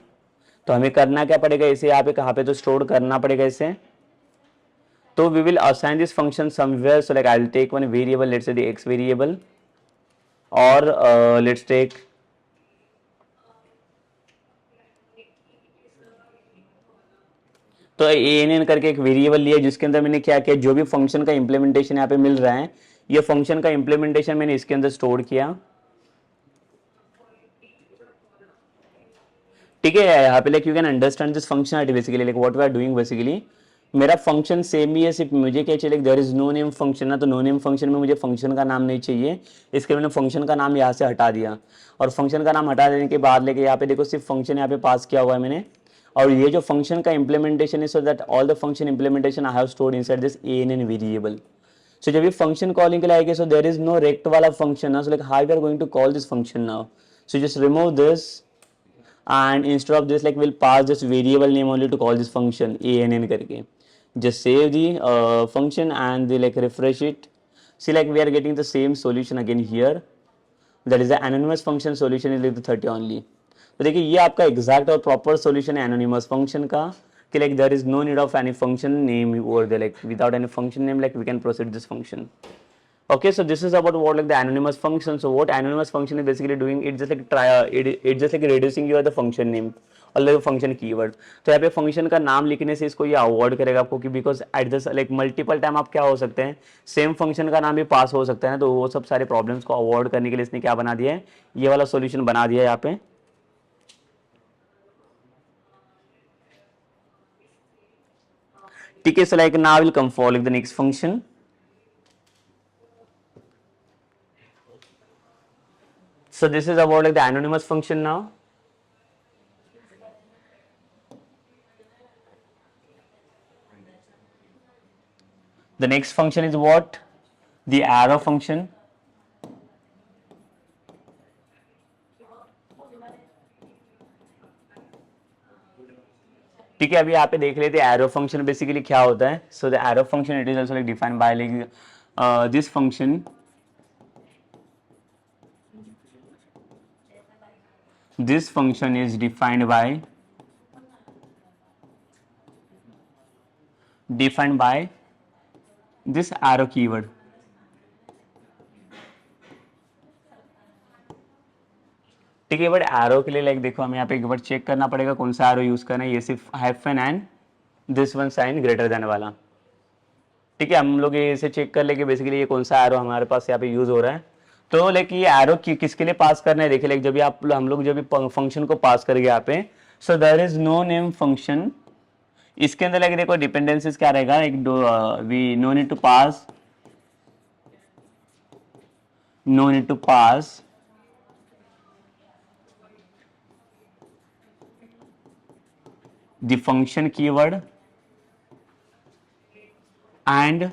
तो हमें करना क्या पड़ेगा, इसे यहाँ पे कहाँ पे तो स्टोर करना पड़ेगा इसे। तो we will assign this function somewhere, so like I'll take one variable, let's say the x variable, or let's take तो ann करके एक वेरिएबल लिया जिसके अंदर मैंने क्या किया, जो भी फंक्शन का इंप्लीमेंटेशन यहाँ पे मिल रहा है ये फंक्शन का इंप्लीमेंटेशन मैंने इसके अंदर स्टोर किया। ठीक है, यहाँ पे like you can understand this functionality basically like what we are doing basically. मेरा फंक्शन सेम ही है, सिर्फ मुझे क्या चाहिए, there is no name function ना, तो नो नेम फंक्शन में मुझे फंक्शन का नाम नहीं चाहिए, इसके मैंने फंक्शन का नाम यहाँ से हटा दिया। और फंक्शन का नाम हटा देने के बाद लेके यहाँ पे देखो सिर्फ फंक्शन यहाँ पे पास किया हुआ है मैंने। और ये जो फंक्शन का इंप्लीमेंटेशन है, so that all the function implementation I have stored inside this ann variable. So जब ये फंक्शन कॉलिंग के लिए आएगा, so there is no rect वाला फंक्शन ना, so like how we are going to call this function now. So just remove this and instead of this like we'll pass this variable name only to call this function ann करके। just save the function and the like refresh it, see like we are getting the same solution again here, that is the anonymous function solution is like the 30 only। तो देखिए ये आपका exact और proper solution है anonymous function का कि like there is no need of any function name over there, like without any function name like we can proceed this function। Okay, so this is about what like the anonymous function। So what anonymous function is basically doing, it just like it just like reducing your the function name और like function keyword। तो यहाँ पे function का नाम लिखने से इसको ये अवॉइड करेगा आपको कि because at this like multiple time आप क्या हो सकते हैं, सेम function का नाम भी पास हो सकता है ना, तो वो सब सारे प्रॉब्लम्स को अवॉइड करने के लिए इसने क्या बना दिया है, ये वाला सोल्यूशन बना दिया है यहाँ पे। ठीक है, so like now will come for like the next function। So this is about like the anonymous function now। The next function is what? The arrow function। ठीक है, अभी यहाँ पे देख लेते हैं एरो फंक्शन बेसिकली क्या होता है। So the arrow function it is also like defined by like this function, this function is defined by this arrow keyword। ठीक है, बट एरो के लिए लाइक देखो हमें यहाँ पे एक बार चेक करना पड़ेगा कौन सा एरो यूज करना है, ये सिर्फ hyphen and this one sine greater than वाला। ठीक है, हम लोग ये इसे चेक कर लेंगे बेसिकली ये कौन सा एरो हमारे पास यहाँ पे यूज हो रहा है। तो लाइक ये एरो किसके लिए पास करना है, देखिए लाइक जब भी आप हम लोग जब भी फंक्शन को पास करेंगे यहाँ पे, so there is no name function, इसके अंदर लाइक देखो डिपेंडेंसीज क्या रहेगा, एक we no need to pass the function keyword and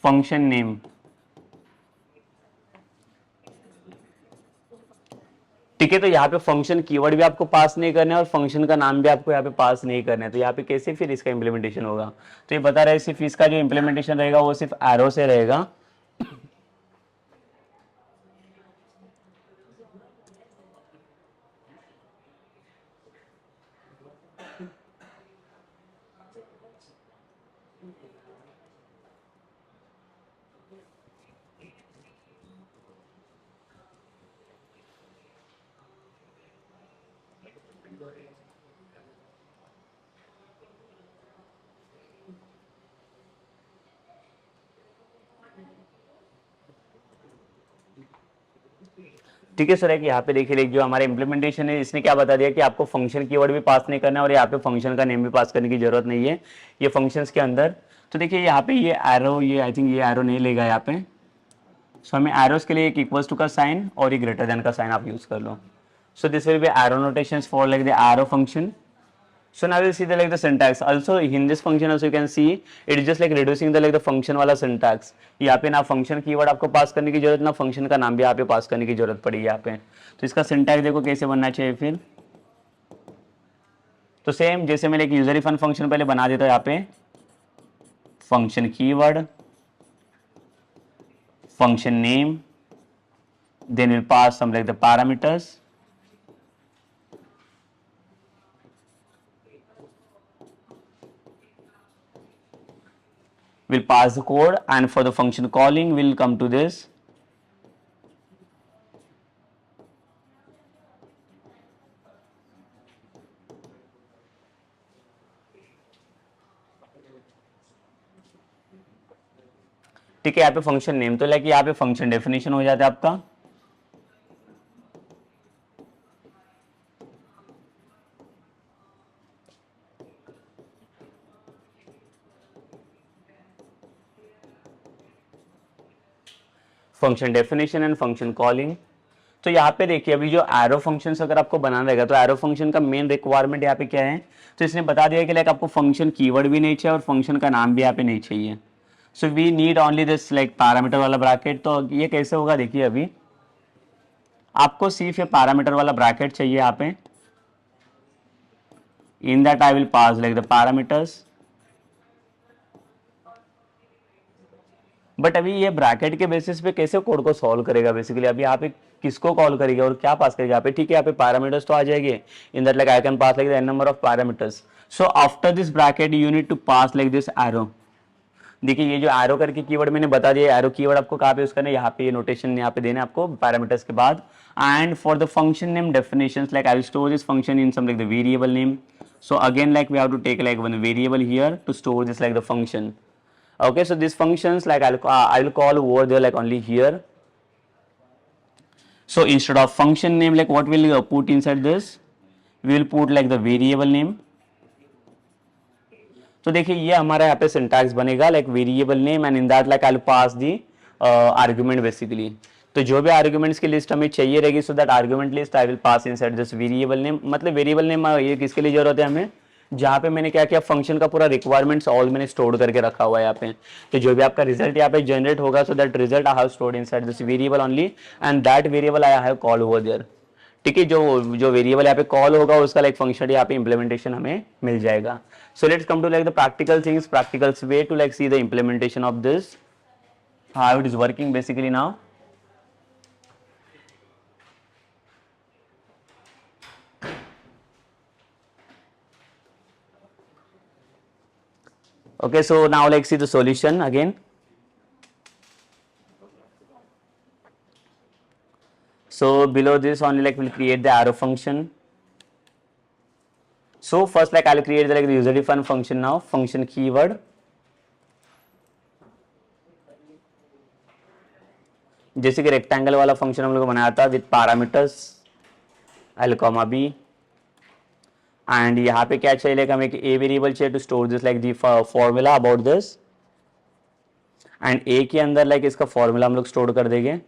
function name। ठीक है, तो यहाँ पे फंक्शन कीवर्ड भी आपको पास नहीं करना है और फंक्शन का नाम भी आपको यहाँ पे पास नहीं करना है। तो यहाँ पे कैसे फिर इसका इंप्लीमेंटेशन होगा, तो ये बता रहे हैं सिर्फ इसका जो इंप्लीमेंटेशन रहेगा वो सिर्फ एरो से रहेगा। ठीक है सर, यहाँ पे देखिए जो हमारा इंप्लीमेंटेशन है इसने क्या बता दिया कि आपको फंक्शन कीवर्ड भी पास नहीं करना है और यहाँ पे फंक्शन का नेम भी पास करने की जरूरत नहीं है ये फंक्शंस के अंदर। तो देखिए यहाँ पे ये एरो, ये आई थिंक ये एरो नहीं लेगा यहाँ पे। सो हमें एरोस के लिए एक इक्वल्स टू का साइन और एक ग्रेटर देन का साइन आप यूज कर लो। So this will be arrow notations for like the arrow function. So now we'll see the like the syntax. Also in this function also you can see it is just like reducing the like the function वाला syntax. यहाँ पे ना function keyword आपको पास करने की जरूरत ना function का नाम भी यहाँ पे पास करने की जरूरत पड़ी यहाँ पे. तो इसका syntax देखो कैसे बनना चाहिए फिर. तो सेम जैसे मैंने एक यूजर डिफाइन फंक्शन पहले बना देता यहाँ पे function keyword function name, then we'll pass some like the parameters. We'll pass the code, and for the function calling we'll come to this. ठीक है, यहाँ पे फंक्शन नेम तो लाइक यहाँ पे फंक्शन डेफिनेशन हो जाता है आपका. Function definition and function calling. तो यहाँ पे देखिए अभी जो एरो फंक्शंस अगर आपको बनाना रहेगा तो एरो फंक्शन का मेन रिक्वायरमेंट यहाँ पे क्या है. तो इसने बता दिया कि लाइक आपको फंक्शन कीवर्ड भी नहीं चाहिए और फंक्शन का नाम भी यहाँ पे नहीं चाहिए. So we need only this like parameter वाला ब्रैकेट. तो ये कैसे होगा देखिए अभी आपको सिर्फ ये पैरामीटर वाला ब्रैकेट चाहिए यहाँ पे. In that I will pass like the parameters. But अभी ये ब्रैकेट के बेसिस पे कैसे कोड को सॉल्व करेगा बेसिकली. अभी यहाँ पे किसको कॉल करेगा और क्या पास करेगा यहाँ पे. ठीक है यहाँ पे पैरामीटर्स तो आ जाएंगे. In that like I can pass like the n number of parameters. So after this bracket you need to pass like this arrow. देखिए ये जो एरो करके कीवर्ड मैंने बता दिया. एरो कीवर्ड आपको कहाँ पे यूज करना है, यहाँ पे ये नोटेशन यहाँ पे देना आपको पैरामीटर्स के बाद. And for the function name definitions like I will store this function in some like the variable name. So again like we have to take like one variable here to store this like the function. Okay, so these functions like I will call over there like only here. So instead of function name like what will you put inside this, we will put like the variable name. तो देखिए ये हमारा यहाँ पे syntax बनेगा like variable name and in that like I will pass the argument basically. तो जो भी आर्गुमेंट्स की लिस्ट हमें चाहिए रहेगी so that argument list I will pass inside this variable name. मतलब वेरिएबल नेम ये किसके लिए जरूरत है हमें, जहाँ पे मैंने क्या किया फंक्शन का पूरा रिक्वायरमेंट्स ऑल मैंने स्टोर करके रखा हुआ है यहाँ पे. तो जो भी आपका रिजल्ट यहाँ पे जनरेट होगा so that result I have stored inside this variable only and that variable I have call over there. ठीक है, जो जो वेरिएबल यहाँ पे कॉल होगा उसका लाइक फंक्शन यहाँ पे इंप्लीमेंटेशन हमें मिल जाएगा. So let's come to like the practical things, practical way to like see the implementation of this, how it is working basically now. Okay, so now like see the solution again. So below this only like we'll create the arrow function. So first like I'll create the like the user defined function now, function keyword. जैसे कि rectangle वाला function हम लोग बनाया था with parameters l, b. एंड यहाँ पे क्या चाहिए हमें एक a वेरिएबल चाहिए to store this like the formula about this. And a के अंदर लाइक इसका फॉर्मूला हम लोग स्टोर कर देंगे.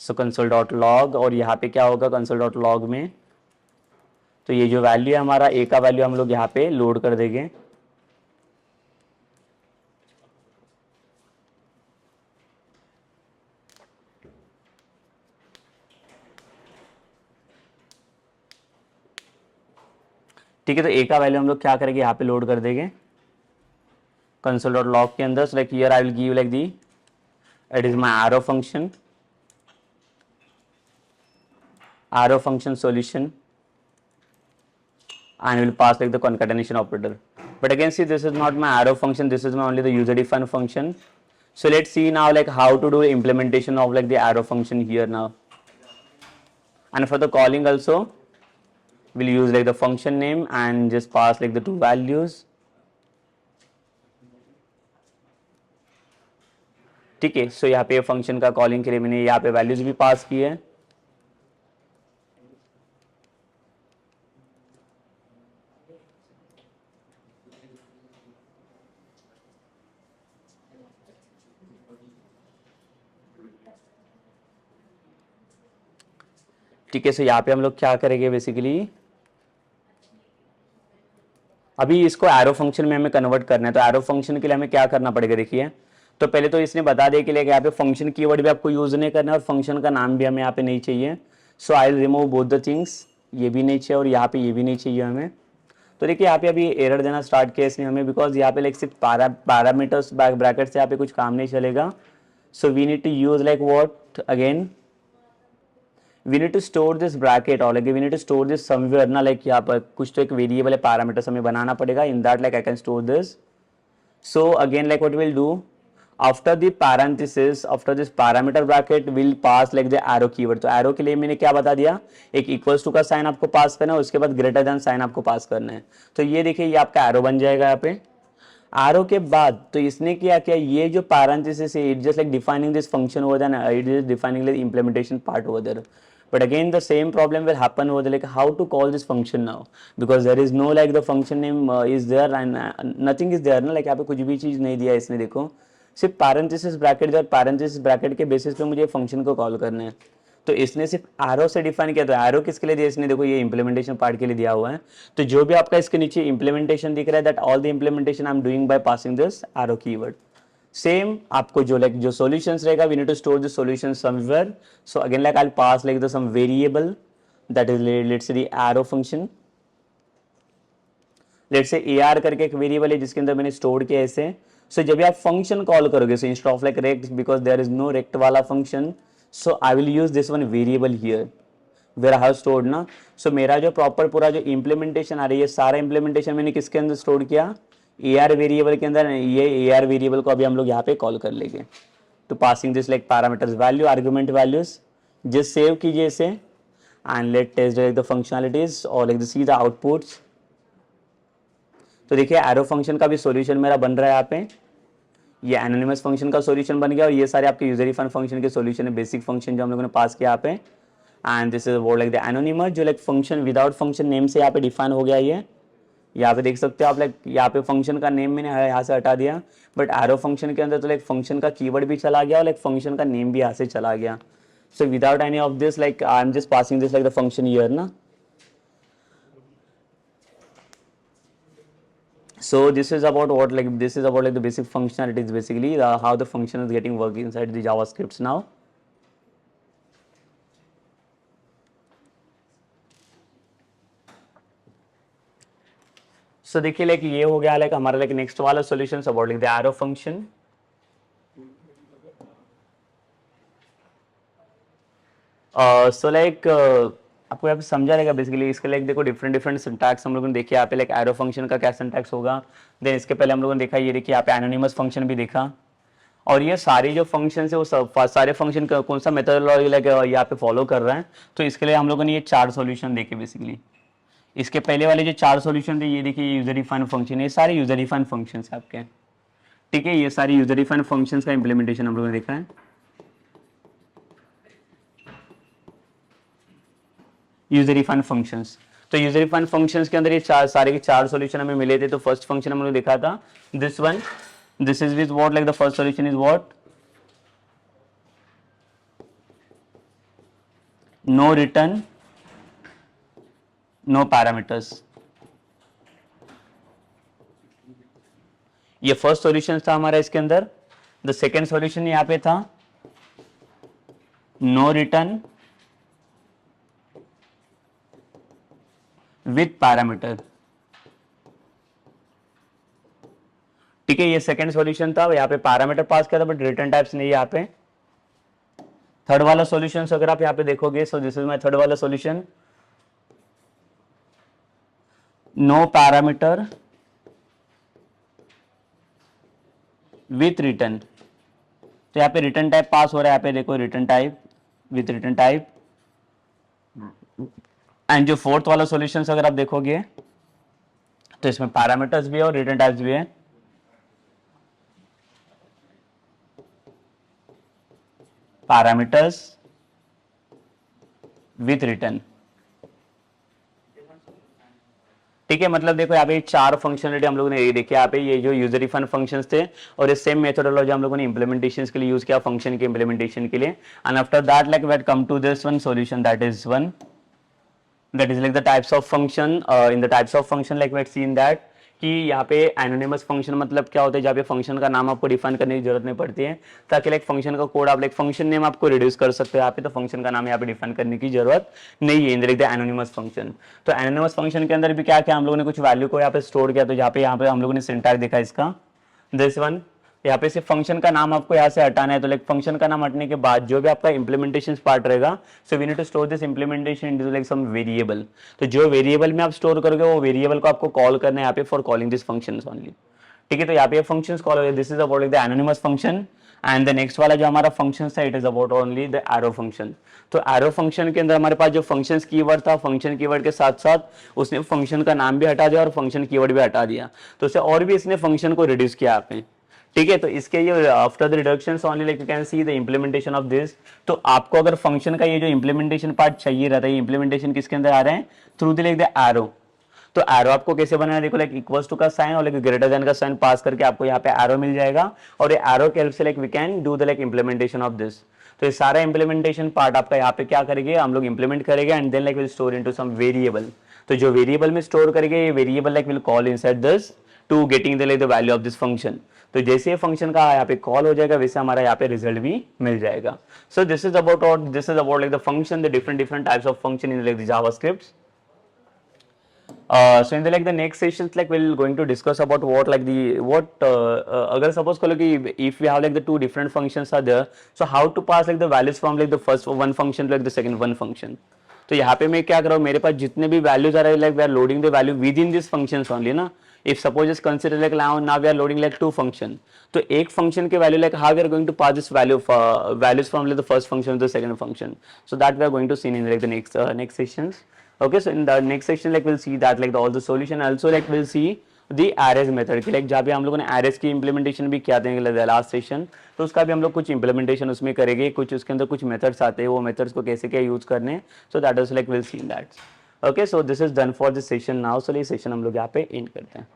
सो कंसोल डॉट लॉग और यहाँ पे क्या होगा कंसोल डॉट लॉग में, तो ये जो वैल्यू है हमारा a का वैल्यू हम लोग यहाँ पे लोड कर देंगे. ठीक है, तो a का वैल्यू हम लोग क्या करेंगे यहाँ पे लोड कर देंगे कंसोल डॉट लॉग के अंदर. सो like here I will give like the it is my arrow function, arrow function solution, and will pass like the concatenation operator. But again see this is not my arrow function, this is my only the user defined function. So let's see now like how to do implementation of like the arrow function here now. And for the calling also we'll use like the function name and just pass like the two values. ठीक है, सो यहाँ पे function का calling के लिए मैंने यहाँ पे वैल्यूज भी पास की है. ठीक है। सो यहाँ पे हम लोग क्या करेंगे बेसिकली, अभी इसको एरो फंक्शन में हमें कन्वर्ट करना है। तो एरो फंक्शन के लिए हमें क्या करना पड़ेगा, देखिए तो पहले तो इसने बता दिया कि यहाँ पे फंक्शन कीवर्ड भी आपको यूज नहीं करना है और फंक्शन का नाम भी हमें यहाँ पे नहीं चाहिए। So I will remove both the things, ये भी नहीं चाहिए और यहाँ पे ये भी नहीं चाहिए हमें। तो देखिए यहाँ पे अभी एरर देना स्टार्ट किया इसने हमें, बिकॉज यहाँ पे लाइक सिर्फ पैरामीटर्स ब्रैकेट से यहाँ पे कुछ काम नहीं चलेगा। So we need to use like what again, we need to store this bracket or like we need to store this somewhere ना, like यहाँ पर कुछ तो एक वेरिएबल है पैरामीटर्स हमें बनाना पड़ेगा, in that like I can store this. So again like what we'll do, after the parenthesis, after this parameter bracket we'll pass like the arrow keyword. तो arrow के लिए मैंने क्या बता दिया, एक इक्वल्स टू का साइन आपको पास करना है, उसके बाद ग्रेटर देन साइन आपको पास करना है। तो ये देखिए ये आपका एरो बन जाएगा यहाँ पे। आरो के बाद तो इसने क्या किया, ये जो पैरेंथेसिस है it just like defining this function over then it is defining the implementation part over there. But again the same problem will happen over there, like how to call this function now, because there is no like the function name is there and nothing is there ना, like यहाँ पे कुछ भी चीज नहीं दिया इसने, देखो सिर्फ पैरेंथेसिस ब्रैकेट और पैरेंथेसिस ब्रैकेट के बेसिस पे मुझे फंक्शन को कॉल करना है। तो इसने सिर्फ एरो से डिफाइन किया। तो एरो किसके लिए दिया इसने, देखो ये इंप्लीमेंटेशन पार्ट के लिए दिया हुआ है। तो जो भी आपका इसके नीचे इंप्लीमेंटेशन दिख रहा है, that all the implementation I am doing by passing this arrow keyword. Same आपको जो लाइक जो सॉल्यूशंस रहेगा, we need to store the solution somewhere. So again like I will pass like the some variable that is let's say the arrow function, let's say AR करके एक variable है जिसके अंदर मैंने स्टोर किया ऐसे। सो जब आप फंक्शन कॉल करोगे, so instead of like rect, because there is no rect वाला function, so I will use this one variable here where I have stored ना। सो मेरा जो प्रॉपर पूरा जो इंप्लीमेंटेशन आ रही है, सारा इंप्लीमेंटेशन मैंने किसके अंदर स्टोर किया, AR वेरिएबल के अंदर। ये AR वेरिएबल को अभी हम लोग यहाँ पे कॉल कर लेंगे। तो passing this like parameters value argument values, just save कीजिए इसे and let test like the functionalities और like the see the outputs. तो देखिए एरो फंक्शन का भी सॉल्यूशन मेरा बन रहा है यहाँ पे, ये एनोनिमस फंक्शन का सॉल्यूशन बन गया और ये सारे आपके यूजर डिफाइंड फंक्शन के सॉल्यूशन है, बेसिक फंक्शन जो हम लोगों ने पास किया यहाँ पे। एंड दिस इज वो लाइक द एनोनिमस जो like function without function name से यहाँ पे डिफाइन हो गया। ये यहाँ पे देख सकते हो आप, लाइक यहाँ पे फंक्शन का नेम मैंने यहाँ से हटा दिया, बट एरो फंक्शन के अंदर तो लाइक फंक्शन का कीवर्ड भी चला गया और लाइक फंक्शन का नेम भी यहाँ से चला गया। सो without any of this like I am just passing this like the function here ना। So this is about what like this is about like the basic functionalities, basically how the function is getting work inside the JavaScripts now. So देखिए like ये हो गया like हमारा like next वाला solution about like the arrow function. So like आपको यहाँ पे समझा रहेगा बेसिकली इसके लाइक देखो डिफरेंट डिफरेंट सिंटैक्स हम लोगों ने देखिए यहाँ पे लाइक एरो फंक्शन का क्या सिंटैक्स होगा। देन इसके पहले हम लोगों ने देखा ये देखिए यहाँ पे एनोनिमस फंक्शन भी देखा। और ये सारे जो फंक्शन है वो सब सारे फंक्शन कौन सा मेथडोलॉजी लाइक यहाँ पे फॉलो कर रहे हैं। तो इसके लिए हम लोगों ने ये 4 सॉल्यूशन देखे बेसिकली। इसके पहले वाले जो 4 सॉल्यूशन थे ये देखिए यूजर डिफाइंड फंक्शन, ये सारे यूजर डिफाइंड फंक्शंस है आपके, ठीक है। ये सारे यूजर डिफाइंड फंक्शंस का इंप्लीमेंटेशन हम लोगों ने देखा है। यूजर डिफाइंड फंक्शंस, तो यूजर डिफाइंड फंक्शंस के अंदर ये सारे के 4 सॉल्यूशन हमें मिले थे। तो फर्स्ट फंक्शन हम लोग देखा था this one, this is with what like the first solution is what, no return no parameters. ये फर्स्ट सॉल्यूशन था हमारा इसके अंदर। द सेकेंड सॉल्यूशन यहाँ पे था नो रिटर्न विथ पैरामीटर, ठीक है। ये सेकंड सॉल्यूशन था, यहाँ पे पैरामीटर पास किया था बट रिटर्न टाइप्स नहीं यहाँ पे। थर्ड वाला सॉल्यूशन अगर आप यहाँ पे देखोगे, so this is my third वाला solution, no parameter with return. तो यहाँ पे रिटर्न टाइप पास हो रहा है, यहाँ पे देखो return type with return type. And जो फोर्थ वाला सॉल्यूशन अगर आप देखोगे तो इसमें पैरामीटर्स भी है और रिटर्न टाइप्स भी है। पैरामीटर्स विथ रिटर्न, ठीक है, मतलब देखो यहाँ पे 4 फंक्शनलिटी हम लोगों ने ये देखी यहाँ पे, ये जो यूजर डिफाइंड फंक्शंस थे और ये सेम मेथोडोलॉजी हम लोगों ने इंप्लीमेंटेशन के लिए यूज किया, फंक्शन के इंप्लीमेंटेशन के लिए। And after that like we had come to this one solution, that is one, that is like the types of function, in the types of function like we had seen that कि यहाँ पे anonymous function मतलब क्या होता है, जहाँ पे function का नाम आपको डिफाइन करने की जरूरत नहीं पड़ती है, ताकि लाइक फंक्शन का कोड आप लाइक फंक्शन नेम आपको रिड्यूस कर सकते हो यहाँ पे, तो फंक्शन का नाम यहाँ पे डिफाइन करने की जरूरत नहीं है इन द एनोनिमस फंक्शन। तो एनोनिमस फंक्शन के अंदर भी क्या क्या हम लोगों ने कुछ वैल्यू को यहाँ पे स्टोर किया, तो यहाँ पे हम लोगों ने सिंटैक्स देखा इसका, दिस वन, यहाँ पे सिर्फ फंक्शन का नाम आपको यहाँ से हटाना है, तो लाइक फंक्शन का नाम हटने के बाद जो भी आपका इंप्लीमेंटेशन पार्ट रहेगा, so we need to store this implementation into like some variable. तो जो वेरिएबल में आप स्टोर करोगे वो वेरिएबल को आपको कॉल करना है यहाँ पे for calling this functions only. ठीक है, तो यहाँ पे फंक्शंस कॉल हो गए, this is about like the anonymous function. And the next वाला जो हमारा फंक्शन था, it is about only the arrow function. तो एरो फंक्शन के अंदर हमारे पास जो फंक्शन कीवर्ड था, फंक्शन कीवर्ड के साथ साथ उसने फंक्शन का नाम भी हटा दिया और फंक्शन कीवर्ड भी हटा दिया, तो उससे और भी इसने फंक्शन को रिड्यूस किया आपने। ठीक है, तो इसके ये after the reduction only like you can see the implementation of this. तो आपको अगर फंक्शन का ये जो इंप्लीमेंटेशन पार्ट चाहिए रहता है, ये इंप्लीमेंटेशन किसके अंदर आ रहे हैं, through the like the arrow. तो एरो आपको कैसे बनाना है, देखो लाइक इक्वल्स टू का साइन और लाइक ग्रेटर देन का साइन पास करके आपको यहाँ पे एरो मिल जाएगा, और ये एरो के हेल्प से like we can do the like implementation of this. तो ये सारा इंप्लीमेंटेशन पार्ट आपका यहाँ पे क्या करेंगे, हम लोग इंप्लीमेंट करेंगे and then like will store into some variable. तो जो वेरिएबल में स्टोर करेंगे, ये variable like will call inside this to getting the like the value of this function. तो जैसे ये फंक्शन का यहाँ पे कॉल हो जाएगा, वैसे हमारा यहाँ पे रिजल्ट भी मिल जाएगा। सो this is about like the function, the different types of function in like the JavaScript. So in the like the next sessions like we'll going to discuss about what like the अगर suppose करो कि if we have like the two different functions are there, so how to pass like the values from like the first one function to like the second one function। तो यहाँ पे मैं क्या कर रहा हूँ, मेरे पास जितने भी वैल्यूज आ रहे हैं like we are loading the value with in this functions only ना। If suppose is consider like now we are loading like 2 function, तो एक फंक्शन के value like how we are going to pass this values from like the first function to the second function, so that we are going to see in like the next sessions। Okay, so in the next section like we'll see that like all the solution, also like we'll see the arrays method कि like जहाँ पे हम लोगों ने arrays की implementation भी किया था लास्ट सेशन, तो उसका भी हम लोग कुछ implementation उसमें करेंगे, कुछ उसके अंदर कुछ methods आते हैं, वो methods को कैसे क्या यूज करने, so that is like we'll see that। Okay, so this is done for this session now, so ये सेशन हम लोग यहाँ पे end करते हैं।